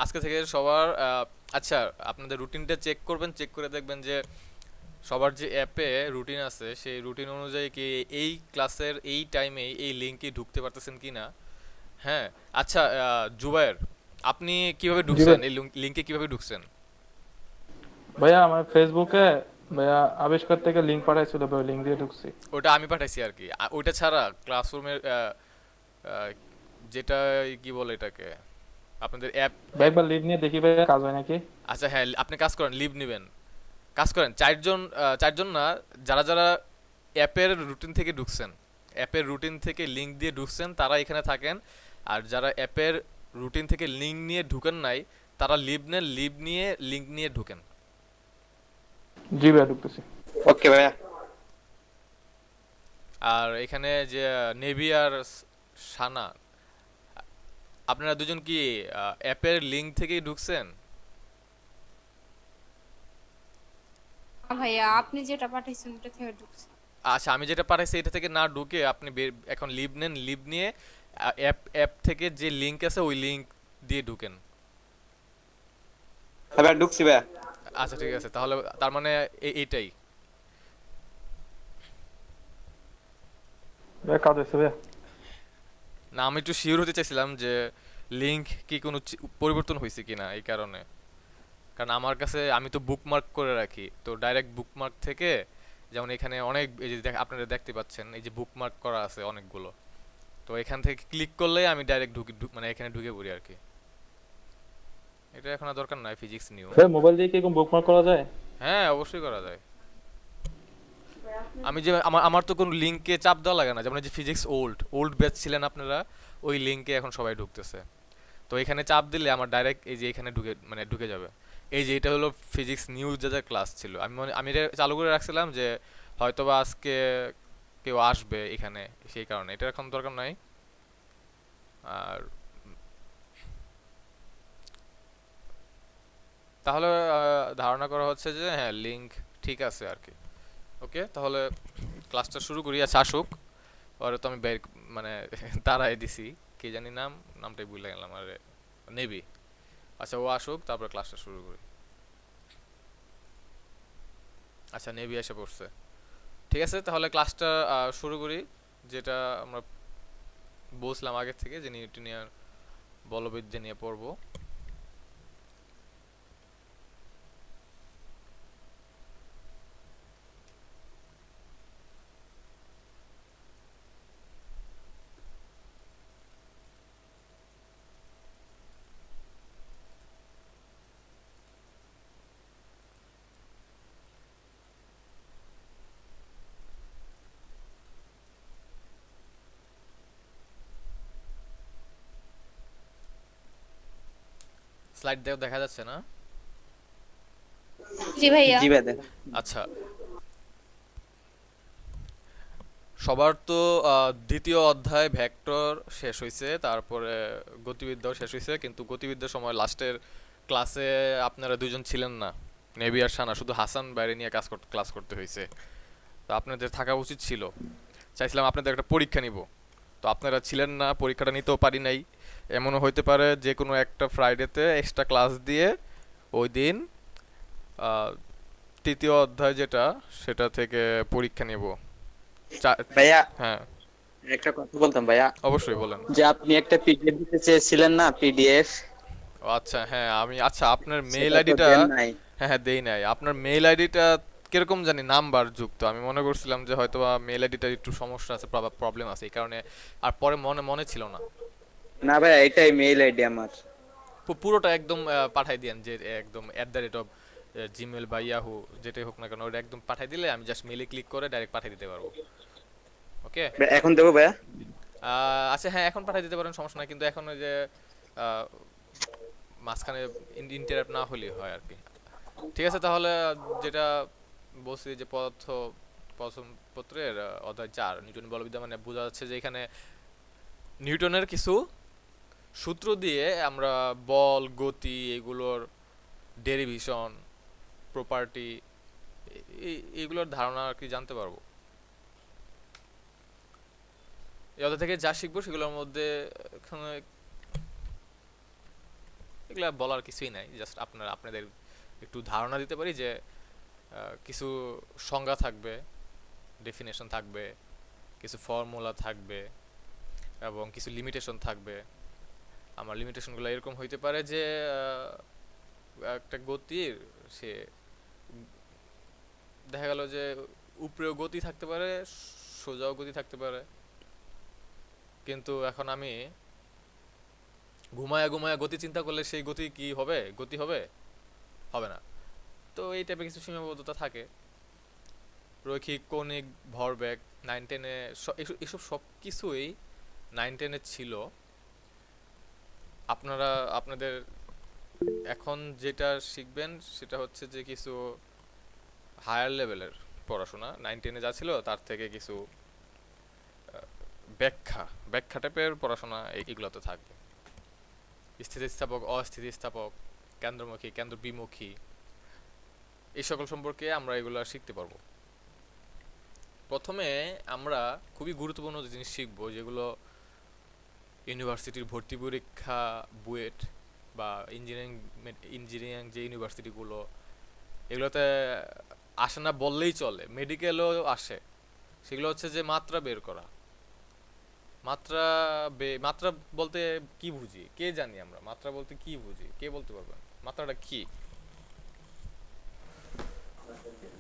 আজকে থেকে সবার আচ্ছা, আপনাদের রুটিনটা চেক করবেন, চেক করে দেখবেন যে সবার যে অ্যাপে রুটিন আছে সেই রুটিন অনুযায়ী কি এই ক্লাসের এই টাইমে এই লিঙ্কে ঢুকতে পারতেছেন কি না। হ্যাঁ। আচ্ছা, জুবায়ের, আপনি কিভাবে জি ঢুকছেন, ভাই। এই লিঙ্কে কিভাবে ঢুকছেন? ভাইয়া আমার ফেসবুকে ভাইয়া আবিষ্কার থেকে লিঙ্ক পাঠাইছিল ভাই, লিঙ্ক দিয়ে ঢুকছি। ওটা আমি পাঠাইছি আর কি। ওইটা ছাড়া ক্লাসরুমের যেটা কি বলে এটাকে, আপনাদের অ্যাপ। ভাই একবার লিভ নিয়ে দেখি ভাইয়া কাজ হয় নাকি। আচ্ছা হ্যাঁ, আপনি কাজ করেন, লিভ নেবেন। কাজ করেন চারজন, চারজন না, যারা যারা অ্যাপের রুটিন থেকে ঢুকছেন, অ্যাপের রুটিন থেকে লিংক দিয়ে ঢুকছেন তারা এখানে থাকেন। আর যারা অ্যাপের রুটিন থেকে লিংক নিয়ে ঢুকেন নাই, তারা লিভ নেন, লিভ নিয়ে লিংক নিয়ে ঢুকেন। জি ভাইয়া ঢুকতেছি। ওকে ভাইয়া। আর এখানে যে নেভি আর সানা, আপনারা দুজন কি অ্যাপের লিংক থেকেই ঢুকছেন? ভাইয়া আপনি যেটা পাঠাইছেন ওটা থেকে ঢুকছে। আচ্ছা, আমি যেটা পাঠাইছি এটা থেকে না ঢুকে আপনি এখন লিভ নেন, লিভ নিয়ে অ্যাপ অ্যাপ থেকে যে লিংক আছে ওই লিংক দিয়ে ঢুকেন। হ্যাঁ ভাইয়া ঢুকছি ভাইয়া। আচ্ছা ঠিক আছে, তাহলে তার মানে এইটাই। ভাইয়া কাজ হয়েছে ভাইয়া। না, আমি একটু শিওর হতে চাইছিলাম যে লিংক কি কোনো পরিবর্তন হয়েছে কিনা, এই কারণে। কারণ আমার কাছে, আমি তো বুকমার্ক করে রাখি, তো ডাইরেক্ট বুকমার্ক থেকে, যেমন এখানে অনেক, এই যে আপনারা দেখতে পাচ্ছেন এই যে বুকমার্ক করা আছে অনেকগুলো, তো এখান থেকে ক্লিক করলে আমি ডাইরেক্ট মানে এখানে ঢুকে পড়ি আর কি। এটা এখন আর দরকার নাই, ফিজিক্স নিউ। ভাই মোবাইল দিয়ে কি এরকম বুকমার্ক করা যায়? হ্যাঁ, অবশ্যই করা যায়। আমি যে আমার আমার তো কোনো লিংকে চাপ দেওয়া লাগে না, যেমন এই যে ফিজিক্স ওল্ড ওল্ড ব্যাচ ছিলেন আপনারা, ওই লিংকে এখন সবাই ঢুকতেছে। তো এখানে চাপ দিলে আমার ডাইরেক্ট এই যে এখানে ঢুকে, মানে ঢুকে যাবে। এই যে এটা হলো ফিজিক্স নিউজ যাদের ক্লাস ছিল, আমি এটা চালু করে রাখছিলাম যে হয়তোবা আজকে কেউ আসবে এখানে, সেই কারণে এটা এখন দরকার নাই। আর তাহলে ধারণা করা হচ্ছে যে হ্যাঁ, লিংক ঠিক আছে আর কি। ওকে, তাহলে ক্লাসটা শুরু করি। আচ্ছা আসুক, ওরে তো আমি বের, মানে তারাই দিছি, কে জানি নাম, নামটাই ভুলে গেলাম আরে। নেবি। আচ্ছা ও আসুক, তারপর ক্লাসটা শুরু করি। আচ্ছা, নেভি এসে পড়ছে। ঠিক আছে, তাহলে ক্লাসটা শুরু করি। যেটা আমরা বলছিলাম আগে থেকে, যে নিউটনিয়ান বলবিদ্যা নিয়ে পড়বো। স্লাইড দেখা যাচ্ছে না? জি ভাইয়া। জি ভাইয়া দেখ। আচ্ছা, সবার তো দ্বিতীয় অধ্যায় ভেক্টর শেষ হয়েছে, তারপরে গতিবিদ্যাও শেষ হয়েছে, কিন্তু গতিবিদ্যার সময় লাস্টের ক্লাসে আপনারা দুজন ছিলেন না, নেবি আর সানা, শুধু হাসান বাইরে নিয়ে ক্লাস করতে হয়েছে। তো আপনাদের থাকা উচিত ছিল, চাইছিলাম আপনাদের একটা পরীক্ষা নিব, তো আপনারা ছিলেন না, পরীক্ষাটা নিতেও পারি নাই। এমনও হইতে পারে যে কোনো একটা ফ্রাইডেতে এক্সট্রা ক্লাস দিয়ে ওই দিন আহ, তৃতীয় অধ্যায় যেটা, সেটা থেকে পরীক্ষা নিব। ভাইয়া হ্যাঁ, একটা কথা বলতাম ভাইয়া, অবশ্যই বলেন। যে আপনি একটা পিডিএফ দিতে চেয়েছিলেন না, পিডিএফ, ও আচ্ছা হ্যাঁ, আচ্ছা আপনার মেইল সেটা তো আইডিটা, দেন নাই। হ্যাঁ হ্যাঁ দেই নাই, আপনার মেইল আইডিটা কিরকম জানি নাম্বার যুক্ত, আমি মনে করছিলাম যে হয়তোবা মেইল আইডিটা একটু সমস্যা আছে, প্রবলেম আছে, এই কারণে। আর পরে মনে মনে ছিল না। না ভাইয়া এটাই মেইল আইডি আমার। পুরোটা একদম পাঠাই দিয়েন, যে একদম @, জিমেল বা ইয়াহু, যেটাই হোক না কেন, ওটা একদম পাঠাই দিলে আমি জাস্ট মেইলে ক্লিক করে ডাইরেক্ট পাঠিয়ে দিতে পারবো। ওকে। ভাইয়া, এখন দেবো ভাইয়া? আচ্ছা হ্যাঁ, এখন পাঠিয়ে দিতে পারেন, সমস্যা নাই, কিন্তু এখন ওই যে আহ, মাঝখানে ইন্টারাপ্ট না হলেই হয় আর কি। ঠিক আছে, তাহলে যেটা বলছি যে প্রথম পত্রের অধ্যায় 4 নিউটন বলবিদ্যা, মানে বোঝা যাচ্ছে যে এখানে নিউটনের কিছু সূত্র দিয়ে আমরা বল, গতি, এগুলোর ডেরিভেশন, প্রপার্টি, এইগুলোর ধারণা আর কি জানতে পারবো। এই অধ্যায় থেকে যা শিখবো সেগুলোর মধ্যে এখানে এগুলা বলার কিছুই নাই, জাস্ট আপনাদের একটু ধারণা দিতে পারি যে কিছু সংজ্ঞা থাকবে, ডেফিনেশন থাকবে, কিছু ফর্মুলা থাকবে এবং কিছু লিমিটেশন থাকবে। আমার লিমিটেশনগুলো এরকম হইতে পারে যে একটা গতির সে দেখা গেল যে উপরেও গতি থাকতে পারে, সোজাও গতি থাকতে পারে, কিন্তু এখন আমি ঘুমায়া ঘুমায়া গতি চিন্তা করলে সেই গতি কি হবে? গতি হবে? হবে না। তো এই টাইপের কিছু সীমাবদ্ধতা থাকে। রৈখিক কৌণিক ভরবেগ 9-10-এ এসব সব কিছুই 9-10-এ ছিল। আপনারা আপনাদের এখন যেটা শিখবেন সেটা হচ্ছে যে কিছু হায়ার লেভেলের পড়াশোনা। 9-10-এ যা ছিল তার থেকে কিছু ব্যাখ্যা ব্যাখ্যা টাইপের পড়াশোনা এগুলোতে থাকবে। স্থিতিস্থাপক, অস্থিতিস্থাপক, কেন্দ্রমুখী, কেন্দ্র বিমুখী, এই সকল সম্পর্কে আমরা এগুলো শিখতে পারবো। প্রথমে আমরা খুবই গুরুত্বপূর্ণ জিনিস শিখবো যেগুলো ইউনিভার্সিটির ভর্তি পরীক্ষা, বুয়েট বা ইঞ্জিনিয়ারিং যে ইউনিভার্সিটিগুলো এগুলোতে আসে না বললেই চলে, মেডিকেলও আসে। সেগুলো হচ্ছে যে মাত্রা বের করা। মাত্রা মাত্রা বলতে কি বুঝি, কে জানি আমরা মাত্রা বলতে কি বুঝি? কে বলতে পারবেন মাত্রাটা কি?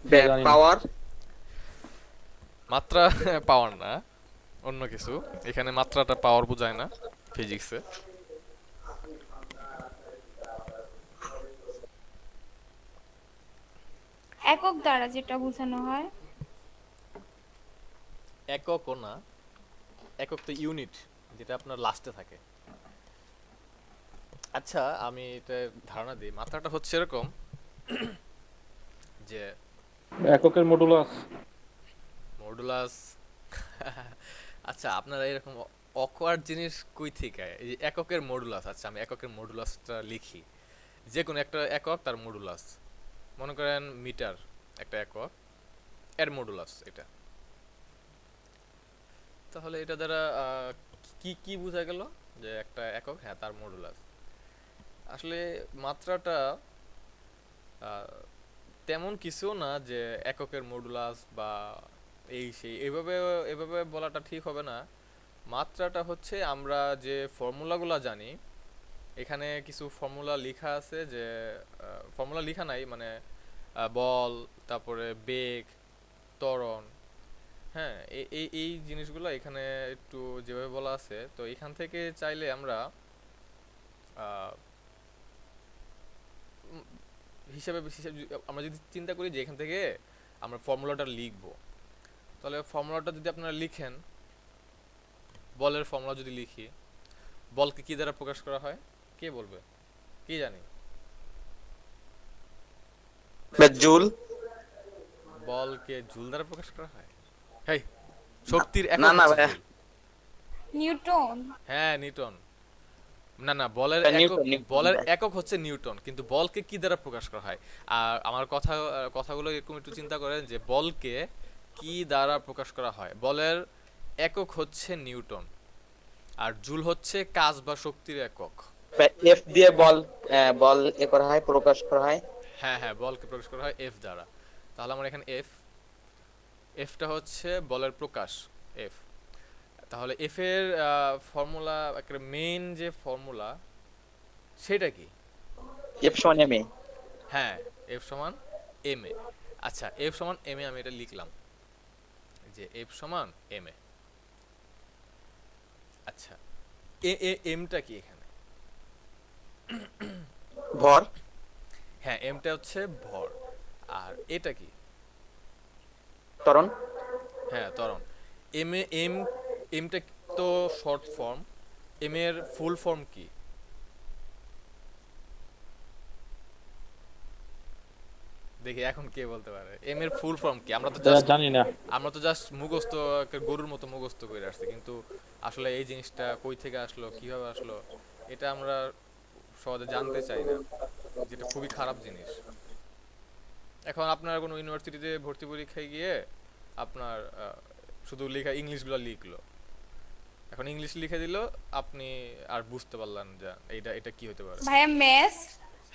জানি না। পাওয়ার। মাত্রা পাওয়ার না, অন্য কিছু। এখানে মাত্রাটা পাওয়ার বোঝায় না ফিজিক্সে। একক দ্বারা যেটা বোঝানো হয়। এককও না, একক তো ইউনিট, যেটা আপনার লাস্টে থাকে। আচ্ছা, আমি এটা ধারণা দিই। মাত্রাটা হচ্ছে এরকম যে এককের মডুলাস। মডুলাস। আচ্ছা, আপনারা এরকম অকওয়ার্ড জিনিস কই থেকে? এই যে এককের মডুলাস। আচ্ছা, আমি এককের মডুলাসটা লিখি। যে কোনো একটা একক তার মডুলাস। মনে করেন মিটার একটা একক, এর মডুলাস এটা। তাহলে এটা দ্বারা কি কি বোঝা গেল? যে একটা একক, হ্যাঁ, তার মডুলাস। আসলে মাত্রাটা তেমন কিছু না যে এককের মডুলাস বা এই সেই এভাবে এভাবে বলাটা ঠিক হবে না। মাত্রাটা হচ্ছে আমরা যে ফর্মুলাগুলো জানি, এখানে কিছু ফর্মুলা লেখা আছে যে ফর্মুলা লেখা নাই মানে বল, তারপরে বেগ, ত্বরণ, হ্যাঁ, এই জিনিসগুলো এখানে একটু যেভাবে বলা আছে। তো এখান থেকে চাইলে আমরা আহ, উম, আমরা যদি চিন্তা করি যে এখান থেকে আমরা ফর্মুলাটা লিখবো, তাহলে ফর্মুলাটা যদি আপনারা লিখেন, বলের ফর্মুলা যদি লিখি, বলকে কি দ্বারা প্রকাশ করা হয় কে বলবে? কি জানি? জুল। বলকে জুল দ্বারা প্রকাশ করা হয়? হেই, শক্তির একক না না হচ্ছে ভাইয়া, জুল। নিউটন। হ্যাঁ, নিউটন। না না, বলের একক, নিউটন নিউটন বলের ভাই। একক হচ্ছে নিউটন, কিন্তু বলকে কি দ্বারা প্রকাশ করা হয়? আর আমার কথাগুলো এরকম একটু চিন্তা করেন যে বলকে কি দ্বারা প্রকাশ করা হয়। বলের একক হচ্ছে নিউটন, আর জুল হচ্ছে কাজ বা শক্তির একক। এফ দিয়ে বল, বল এ করা হয়, প্রকাশ করা হয়। হ্যাঁ হ্যাঁ, বলকে প্রকাশ করা হয় এফ দ্বারা। তাহলে আমার এখানে এফটা হচ্ছে বলের প্রকাশ, এফ। তাহলে এফ এর ফর্মুলা, একটা মেইন যে ফর্মুলা, সেটা কি? এফ সমান এম এ। হ্যাঁ, এফ সমান এম এ। আচ্ছা, এফ সমান এম এ আমি এটা লিখলাম যে এফ সমান এম এ। আচ্ছা, এমটা কি এখানে? ভর। হ্যাঁ, এমটা হচ্ছে ভর। আর এটা কি? ত্বরণ। হ্যাঁ, ত্বরণ। এমটা তো শর্ট ফর্ম। এম এর ফুল ফর্ম কি? দেখি এখন কে বলতে পারে এম এর ফুল ফর্ম কি? জানি না। আমরা তো জাস্ট মুখস্থ, একটা গরুর মতো মুখস্থ করে আসছি, কিন্তু আসলে এই জিনিসটা কই থেকে আসলো, কিভাবে আসলো, এটা আমরা সহজে জানতে চাই না, যেটা খুবই খারাপ জিনিস। এখন আপনার কোনো ইউনিভার্সিটিতে ভর্তি পরীক্ষায় গিয়ে আপনার শুধু লেখা ইংলিশগুলো লিখলো, এখন ইংলিশ লিখে দিল, আপনি আর বুঝতে পারলেন যে এটা এটা কি হতে পারে। ভাইয়া ম্যাস,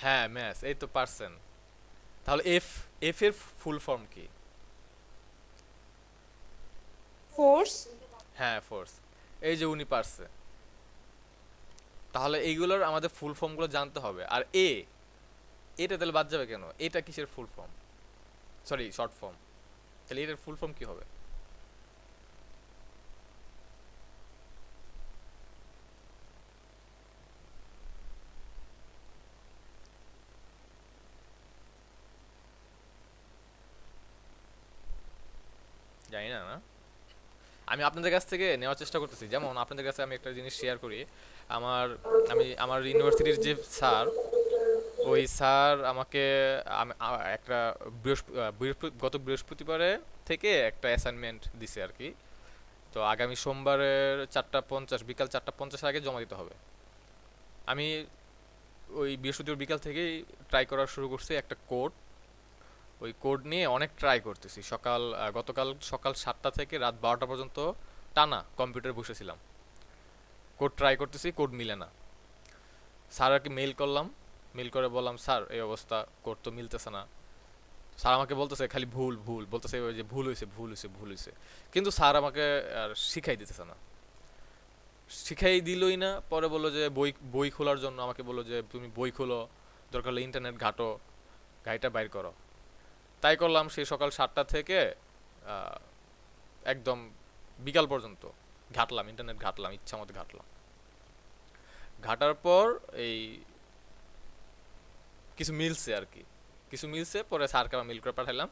হ্যাঁ ম্যাথ, এই তো পারছেন। তাহলে এফ, এফ এর ফুল ফর্ম কি? ফোর্স, হ্যাঁ ফোর্স। এই যে উনি পারছে। তাহলে এইগুলোর আমাদের ফুল ফর্মগুলো জানতে হবে। আর এ, এটা তাহলে বাদ যাবে কেন? এটা কিসের full form? Sorry, short form. তাহলে এটার ফুল ফর্ম কি হবে? জানি না না। আমি আপনাদের কাছ থেকে নেওয়ার চেষ্টা করতেছি। যেমন আপনাদের কাছে আমি একটা জিনিস শেয়ার করি। আমার আমার ইউনিভার্সিটির যে স্যার, ওই স্যার আমাকে একটা গত বৃহস্পতিবারে থেকে একটা অ্যাসাইনমেন্ট দিছে আর কি। তো আগামী সোমবারের 4:50, বিকাল 4:50 আগে জমা দিতে হবে। আমি ওই বৃহস্পতিবার বিকাল থেকেই ট্রাই করা শুরু করছি একটা কোড। ওই কোড নিয়ে অনেক ট্রাই করতেছি। গতকাল সকাল 7টা থেকে রাত 12টা পর্যন্ত টানা কম্পিউটারে বসেছিলাম, কোড ট্রাই করতেছি, কোড মিলে না। স্যার আর কি মেইল করলাম, মেইল করে বললাম স্যার এই অবস্থা, কোড তো মিলতেছে না। স্যার আমাকে বলতেছে খালি ভুল ভুল, বলতেছে ওই যে ভুল হয়েছে ভুল হয়েছে ভুল হয়েছে, কিন্তু স্যার আমাকে আর শিখাই দিতেছে না, শিখাই দিলই না। পরে বললো যে বই বই খোলার জন্য আমাকে বললো যে তুমি বই খোলো, দরকার হলে ইন্টারনেট ঘাটো, গাড়িটা বাইর করো। তাই করলাম। সেই সকাল 7টা থেকে আহ, একদম বিকাল পর্যন্ত ঘাটলাম, ইন্টারনেট ঘাটলাম, ইচ্ছা মতো ঘাটলাম। ঘাটার পর এই কিছু মিলছে আর কি, কিছু মিলছে। পরে স্যারকে আমি মেল করে পাঠালাম।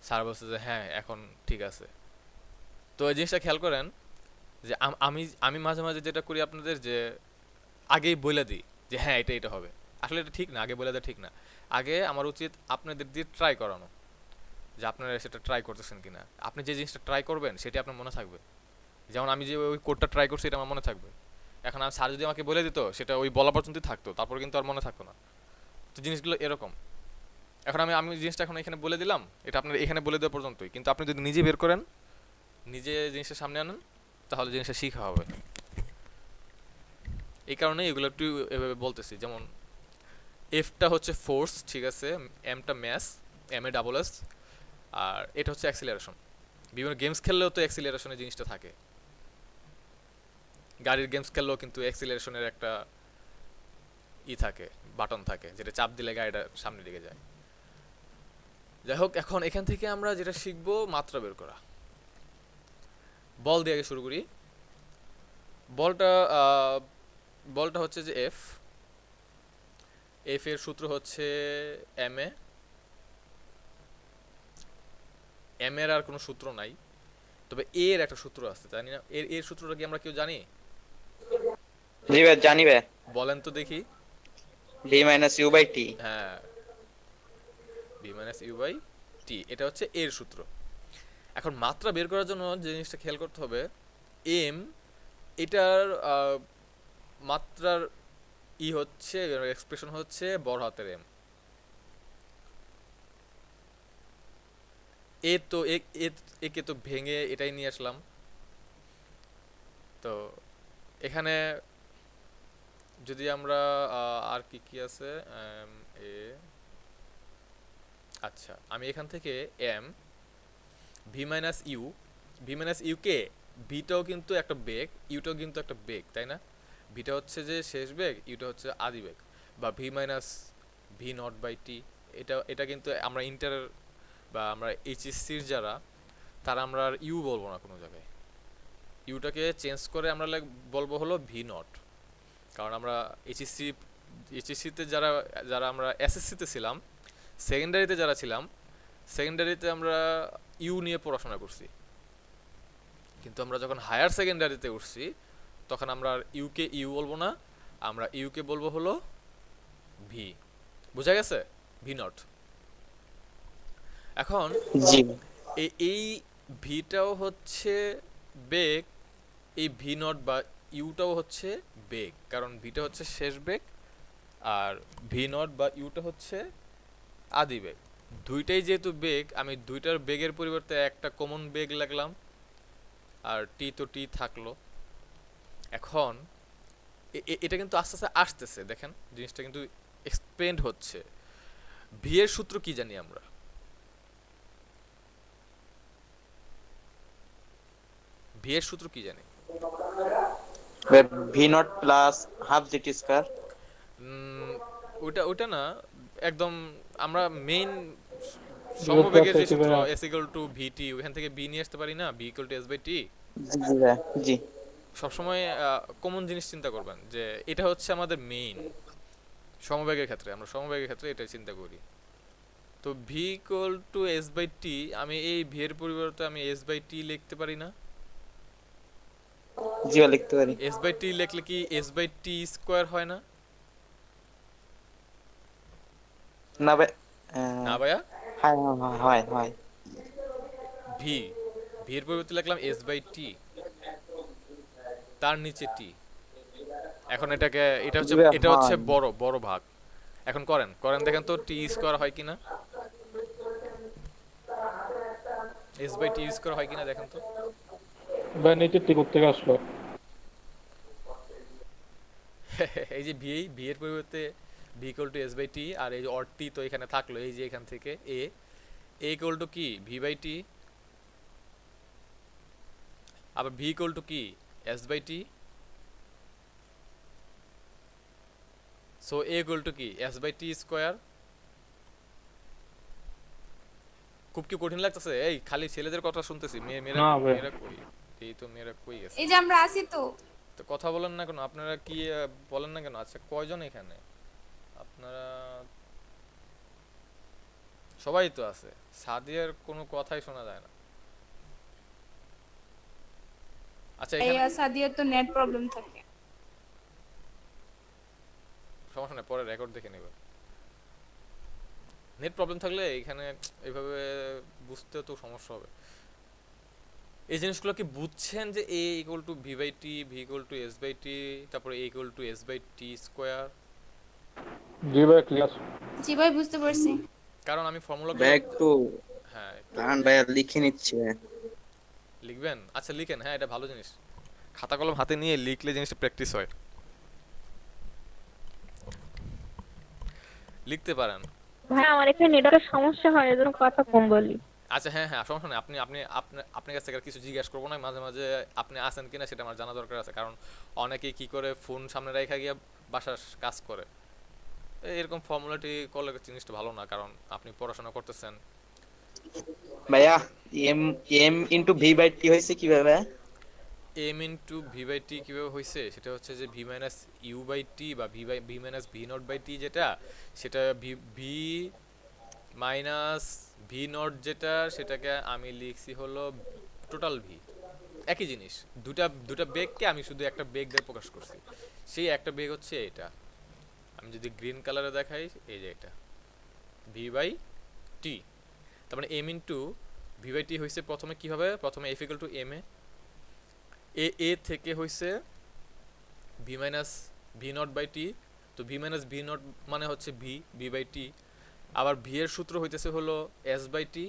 স্যার বলছে যে হ্যাঁ এখন ঠিক আছে। তো এই জিনিসটা খেয়াল করেন যে আমি আমি মাঝে মাঝে যেটা করি আপনাদের, যে আগেই বলে দিই যে হ্যাঁ এটা এটা হবে। আসলে এটা ঠিক না, আগে বলে দেওয়া ঠিক না। আগে আমার উচিত আপনাদের দিয়ে ট্রাই করানো, যে আপনারা সেটা ট্রাই করতেছেন কিনা। আপনি যে জিনিসটা ট্রাই করবেন সেটা আপনার মনে থাকবে। যেমন আমি যে ওই কোডটা ট্রাই করছি এটা আমার মনে থাকবে। এখন স্যার যদি আমাকে বলে দিত, সেটা ওই বলা পর্যন্তই থাকতো, তারপর কিন্তু আর মনে থাকতো না। তো জিনিসগুলো এরকম। এখন আমি আমি জিনিসটা এখন এখানে বলে দিলাম, এটা আপনার এখানে বলে দেওয়া পর্যন্তই, কিন্তু আপনি যদি নিজে বের করেন, নিজে জিনিসটা সামনে আনেন, তাহলে জিনিসটা শিখা হবে। এই কারণে এগুলো একটু এভাবে বলতেছি। যেমন এফটা হচ্ছে ফোর্স, ঠিক আছে, এমটা mass, M A double S, আর এটা হচ্ছে অ্যাক্সিলারেশন। বিভিন্ন গেমস খেললেও তো অ্যাক্সিলারেশনের জিনিসটা থাকে। গাড়ির গেমস খেললেও কিন্তু অ্যাক্সিলারেশনের একটা থাকে, বাটন থাকে, যেটা চাপ দিলে গাড়িটা সামনের দিকে যায়। যাই হোক, এখন এখান থেকে আমরা যেটা শিখবো মাত্রা বের করা। বল দিয়ে আগে শুরু করি। বলটা বলটা হচ্ছে যে এফ, এফ এর সূত্র হচ্ছে এম এ। এম এর আর কোনো সূত্র নাই, তবে এ এর একটা সূত্র আছে, জানি না এর এর সূত্রটা কি আমরা কেউ জানি? জি ভাই জানিবে। বলেন তো দেখি। ভি মাইনাস ইউ বাই টি। হ্যাঁ, B minus U by T, এটা হচ্ছে এর সূত্র। এখন মাত্রা বের করার জন্য যে জিনিসটা খেয়াল করতে হবে, এম, এটার মাত্রার হচ্ছে এক্সপ্রেশন হচ্ছে বড় হাতের এম। এ তো একে তো ভেঙে এটাই নিয়ে আসলাম। তো এখানে যদি আমরা আর কি কি আছে, এ, আচ্ছা আমি এখান থেকে M, V minus U, V minus U কে, ভিটাও কিন্তু একটা বেগ, ইউটাও কিন্তু একটা বেগ, তাই না? ভিটা হচ্ছে যে শেষ বেগ, ইউটা হচ্ছে আদি বেগ। বা V minus V nought by T, এটা এটা কিন্তু আমরা ইন্টার বা আমরা এইচএসসির যারা, তারা আমরা আর ইউ বলবো না কোনো জায়গায়। ইউটাকে চেঞ্জ করে আমরা বলবো হলো ভি নট। কারণ আমরা এইচএসসিতে যারা যারা আমরা এসএসসিতে ছিলাম, সেকেন্ডারিতে যারা ছিলাম, সেকেন্ডারিতে আমরা ইউ নিয়ে পড়াশোনা করছি, কিন্তু আমরা যখন হায়ার সেকেন্ডারিতে উঠছি, তখন আমরা আর ইউকে ইউ বলবো না, আমরা ইউকে বলবো হলো ভি। বুঝা গেছে? V naught. এখন জি এই ভিটাও হচ্ছে বেগ, এই ভি নট বা ইউটাও হচ্ছে বেগ, কারণ ভিটা হচ্ছে শেষ বেগ, আর ভি নট বা ইউটা হচ্ছে আদি বেগ। দুইটাই যেহেতু বেগ, আমি দুইটার বেগের পরিবর্তে একটা কমন বেগ লাগলাম, আর টি তো টি থাকলো। এখন এটা কিন্তু আস্তে আস্তে আসতেছে, দেখেন জিনিসটা কিন্তু এক্সপ্লেন্ড হচ্ছে। ভি এর সূত্র কি জানি আমরা? ভি এর সূত্র কি জানি? V nought plus half GT square. Um, ওটা ওটা না, একদম আমরা মেইন বিভক্ত সমবেগের আছে যে কি সূত্র ভাইয়া? এস ইকুয়াল টু ভিটি, ওখান থেকে বি নিয়ে আসতে পারি না, B equal to S by T. জি জি ভাইয়া, জি। সবসময় কমন জিনিস চিন্তা করবেন যে এটা হচ্ছে আমাদের মেইন সমবেগের ক্ষেত্রে, আমরা সমবেগের ক্ষেত্রে এটাই চিন্তা করি। তো V equal to S by T, আমি এই ভি এর পরিবর্তে আমি এস বাই টি লিখতে পারি না? জি ভাইয়া, লিখতে পারি। এস বাই টি লিখলে কি এস বাই টি স্কোয়ার হয় না? না ভাই, না ভাইয়া, হয় হয় হয় হয়। ভি ভি এর পরিবর্তে লিখলাম এস বাই টি, তার নিচে টি। এখন জি ভাইয়া, এটা হচ্ছে হয়। বড় বড় ভাগ। এখন করেন করেন দেখেন তো টি স্কোয়ার হয় কিনা, এস বাই টি স্কোয়ার হয় কিনা দেখেন তো। ভাই নিচে টিকুর থেকে আসলো। এই যে ভি এর পরিবর্তে V equal to S by T, আর এই যে অর টি তো এখানে থাকলো, এই যে এখান থেকে এ ইকুয়াল টু কি ভি বাই টি, আবার ভি ইকুয়াল টু কি S by T. So A equal to কি এস বাই টি স্কোয়ার। খুব কি কঠিন লাগতেছে? এই খালি ছেলেদের কথা শুনতেছি, মেয়েরা না ভাই, মেয়েরা কই? এই তো মেয়েরা কই গেছে? এই যে আমরা আছি তো। তো কথা বলেন না কেন আপনারা? কি বলেন না কেন? আচ্ছা কয়জন এখানে আপনারা? সবাই তো আছে, সাদিয়ার কোনো কথাই শোনা যায় না। আচ্ছা এই এখানে সাদিয়ার তো নেট প্রবলেম থাকে। সমস্যা নেই, পরে রেকর্ড দেখে নেব। নেট প্রবলেম থাকলে এখানে এইভাবে বুঝতে তো সমস্যা হবে। এই জিনিসগুলো কি বুঝছেন যে A equal to V by T, V equal to S by T, তারপরে A equal to S by T square? জি ভাই ক্লিয়ার। জি ভাই, বুঝতে পারছি। কারণ আমি ফর্মুলাগুলো, ভাইয়া একটু হ্যাঁ একটু দাঁড়ান ভাইয়া, লিখে নিচ্ছি ভাইয়া। লিখবেন? আচ্ছা লিখেন, হ্যাঁ এটা ভালো জিনিস, খাতা কলম হাতে নিয়ে লিখলে জিনিসটা প্র্যাকটিস হয়, লিখতে পারেন। ভাই আমার এখানে নেটওয়ার্কের সমস্যা হয়, এজন্য কথা কম বলি। আচ্ছা হ্যাঁ হ্যাঁ, সমস্যা নেই, আপনি আপনি আপনার কাছ থেকে আর কিছু জিজ্ঞেস করবো না, মাঝে মাঝে আপনি আছেন কিনা সেটা আমার জানা দরকার আছে, কারণ অনেকেই কি করে ফোন সামনে রেখে গিয়ে বাসার কাজ করে। এরকম ফর্মুলাটি করলে জিনিসটা ভালো না, কারণ আপনি পড়াশোনা করতেছেন। ভাইয়া, M M into V by T হয়েছে কিভাবে ভাইয়া? M into V by T কীভাবে হয়েছে, সেটা হচ্ছে যে V minus U by T বা V minus V nought by T, যেটা সেটা ভি মাইনাস ভি নট যেটা, সেটাকে আমি লিখছি হলো টোটাল ভি। একই জিনিস, দুটা দুটা বেগকে আমি শুধু একটা বেগ দিয়ে প্রকাশ করছি। সেই একটা বেগ হচ্ছে এটা, আমি যদি গ্রিন কালারে দেখাই, এই যে এটা ভি বাই টি। তার মানে M into V by T হয়েছে প্রথমে কি হবে, প্রথমে F equal to M A থেকে হয়েছে V minus V nought by T. তো ভি মাইনাস ভি নট মানে হচ্ছে ভি বাই টি। আবার ভি এর সূত্র হইতেছে হলো এস বাই টি,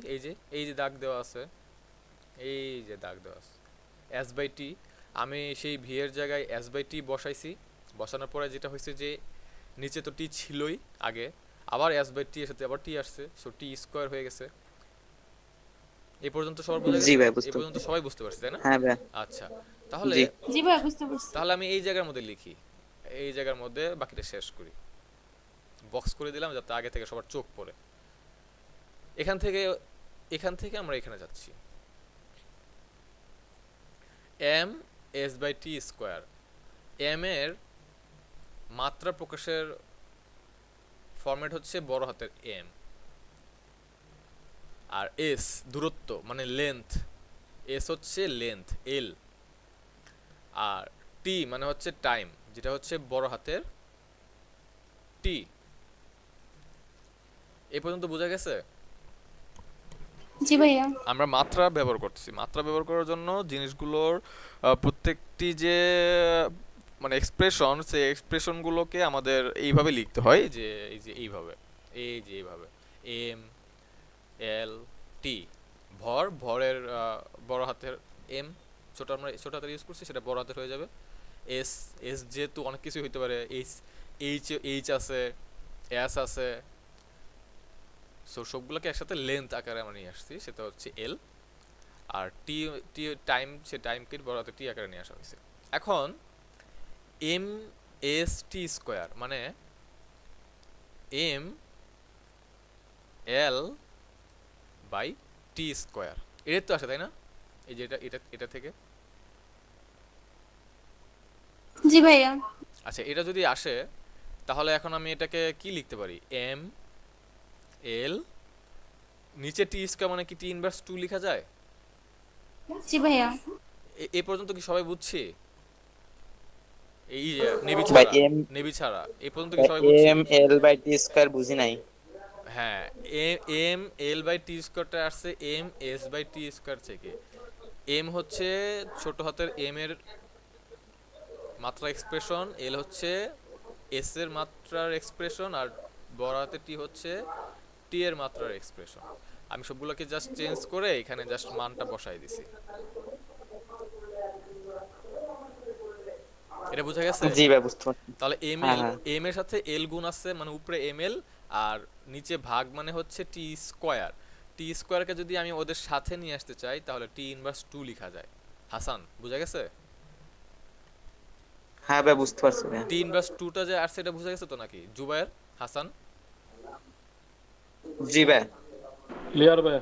এই যে দাগ দেওয়া আছে, এই যে দাগ দেওয়া আছে এস বাই টি। আমি সেই ভি এর জায়গায় এস বাই টি বসাইছি, বসানোর পরে যেটা হয়েছে যে নিচে তো টি ছিলই আগে, আবার এস বাই টি এর সাথে আবার টি আসছে, সো টি স্কোয়ার হয়ে গেছে। এই পর্যন্ত সবার বোঝা জি গেছে? ভাই, এই বুঝতে পর্যন্ত পারছি। সবাই বুঝতে পারছে তাই না? হ্যাঁ ভাইয়া, আচ্ছা, তাহলে জি। জি ভাই, বুঝতে পারছি। তাহলে আমি এই জায়গার মধ্যে লিখি, এই জায়গার মধ্যে বাকিটা শেষ করি, বক্স করে দিলাম যাতে আগে থেকে সবার চোখ পড়ে। এখান থেকে আমরা এখানে যাচ্ছি, M S by T square. M এর মাত্রা প্রকাশের ফরম্যাট হচ্ছে বড় হাতের এম, আর এস দূরত্ব মানে লেন্থ, এস হচ্ছে লেন্থ এল, আর টি মানে হচ্ছে টাইম, যেটা হচ্ছে বড় হাতের টি। এই পর্যন্ত বোঝা গেছে? জি ভাইয়া। আমরা মাত্রা ব্যবহার করতেছি, মাত্রা ব্যবহার করার জন্য জিনিসগুলোর প্রত্যেকটি যে মানে এক্সপ্রেশন, সেই এক্সপ্রেশনগুলোকে আমাদের এইভাবে লিখতে হয়, যে এইভাবে এম এল টি। ভরের বড় হাতের এম, আমরা ছোট হাতের ইউজ করছি, সেটা বড় হাতের হয়ে যাবে। এস এস যেহেতু অনেক কিছু হইতে পারে, এইচ এইচ আছে, এস আছে, সো সবগুলোকে একসাথে লেন্থ আকারে আমরা নিয়ে আসছি, সেটা হচ্ছে এল। আর টি টি টাইম, সে টাইমকে বড় হাতে টি আকারে নিয়ে আসা হয়েছে। এখন এম এস টি স্কোয়ার মানে M L by T square, এর তো আসে তাই না? এই যে এটা এটা এটা থেকে, জি ভাইয়া। আচ্ছা এটা যদি আসে তাহলে এখন আমি এটাকে কি লিখতে পারি? এম এল নিচে টি স্কোয়ার মানে কি টি ইনভার্স টু লেখা যায়? জি ভাইয়া। এ পর্যন্ত কি সবাই বুঝছি? এই নেভি ভাই ছাড়া, এম নেভি ছাড়া এ পর্যন্ত কি সবাই বুঝছি? M L by T square বুঝি নাই। হ্যাঁ, এম এল বাই টি স্কোয়ারটা আসছে M S by T square থেকে। এম হচ্ছে ছোট হাতের এম এর মাত্রা এক্সপ্রেশন, এল হচ্ছে এস এর মাত্রার এক্সপ্রেশন, আর বড় হাতের টি হচ্ছে টি এর মাত্রার এক্সপ্রেশন। আমি সবগুলোকে জাস্ট চেঞ্জ করে এখানে জাস্ট মানটা বসাই দিছি। এটা বোঝা গেছে? জি ভাই বুঝতে পারছি। তাহলে এম হ্যাঁ এল, হ্যাঁ এম এর সাথে এল গুণ আছে মানে উপরে এম এল, আর নিচে ভাগ মানে হচ্ছে টি স্কোয়ার। টি স্কোয়ারকে যদি আমি ওদের সাথে নিয়ে আসতে চাই তাহলে টি ইনভার্স টু লেখা যায়। হাসান বোঝা গেছে? হ্যাঁ ভাই বুঝতে পারছি ভাই। টি ইনভার্স টুটা যে আসছে এটা বোঝা গেছে তো নাকি জুবায়ের, হাসান? জি ভাই। ক্লিয়ার ভাইয়া।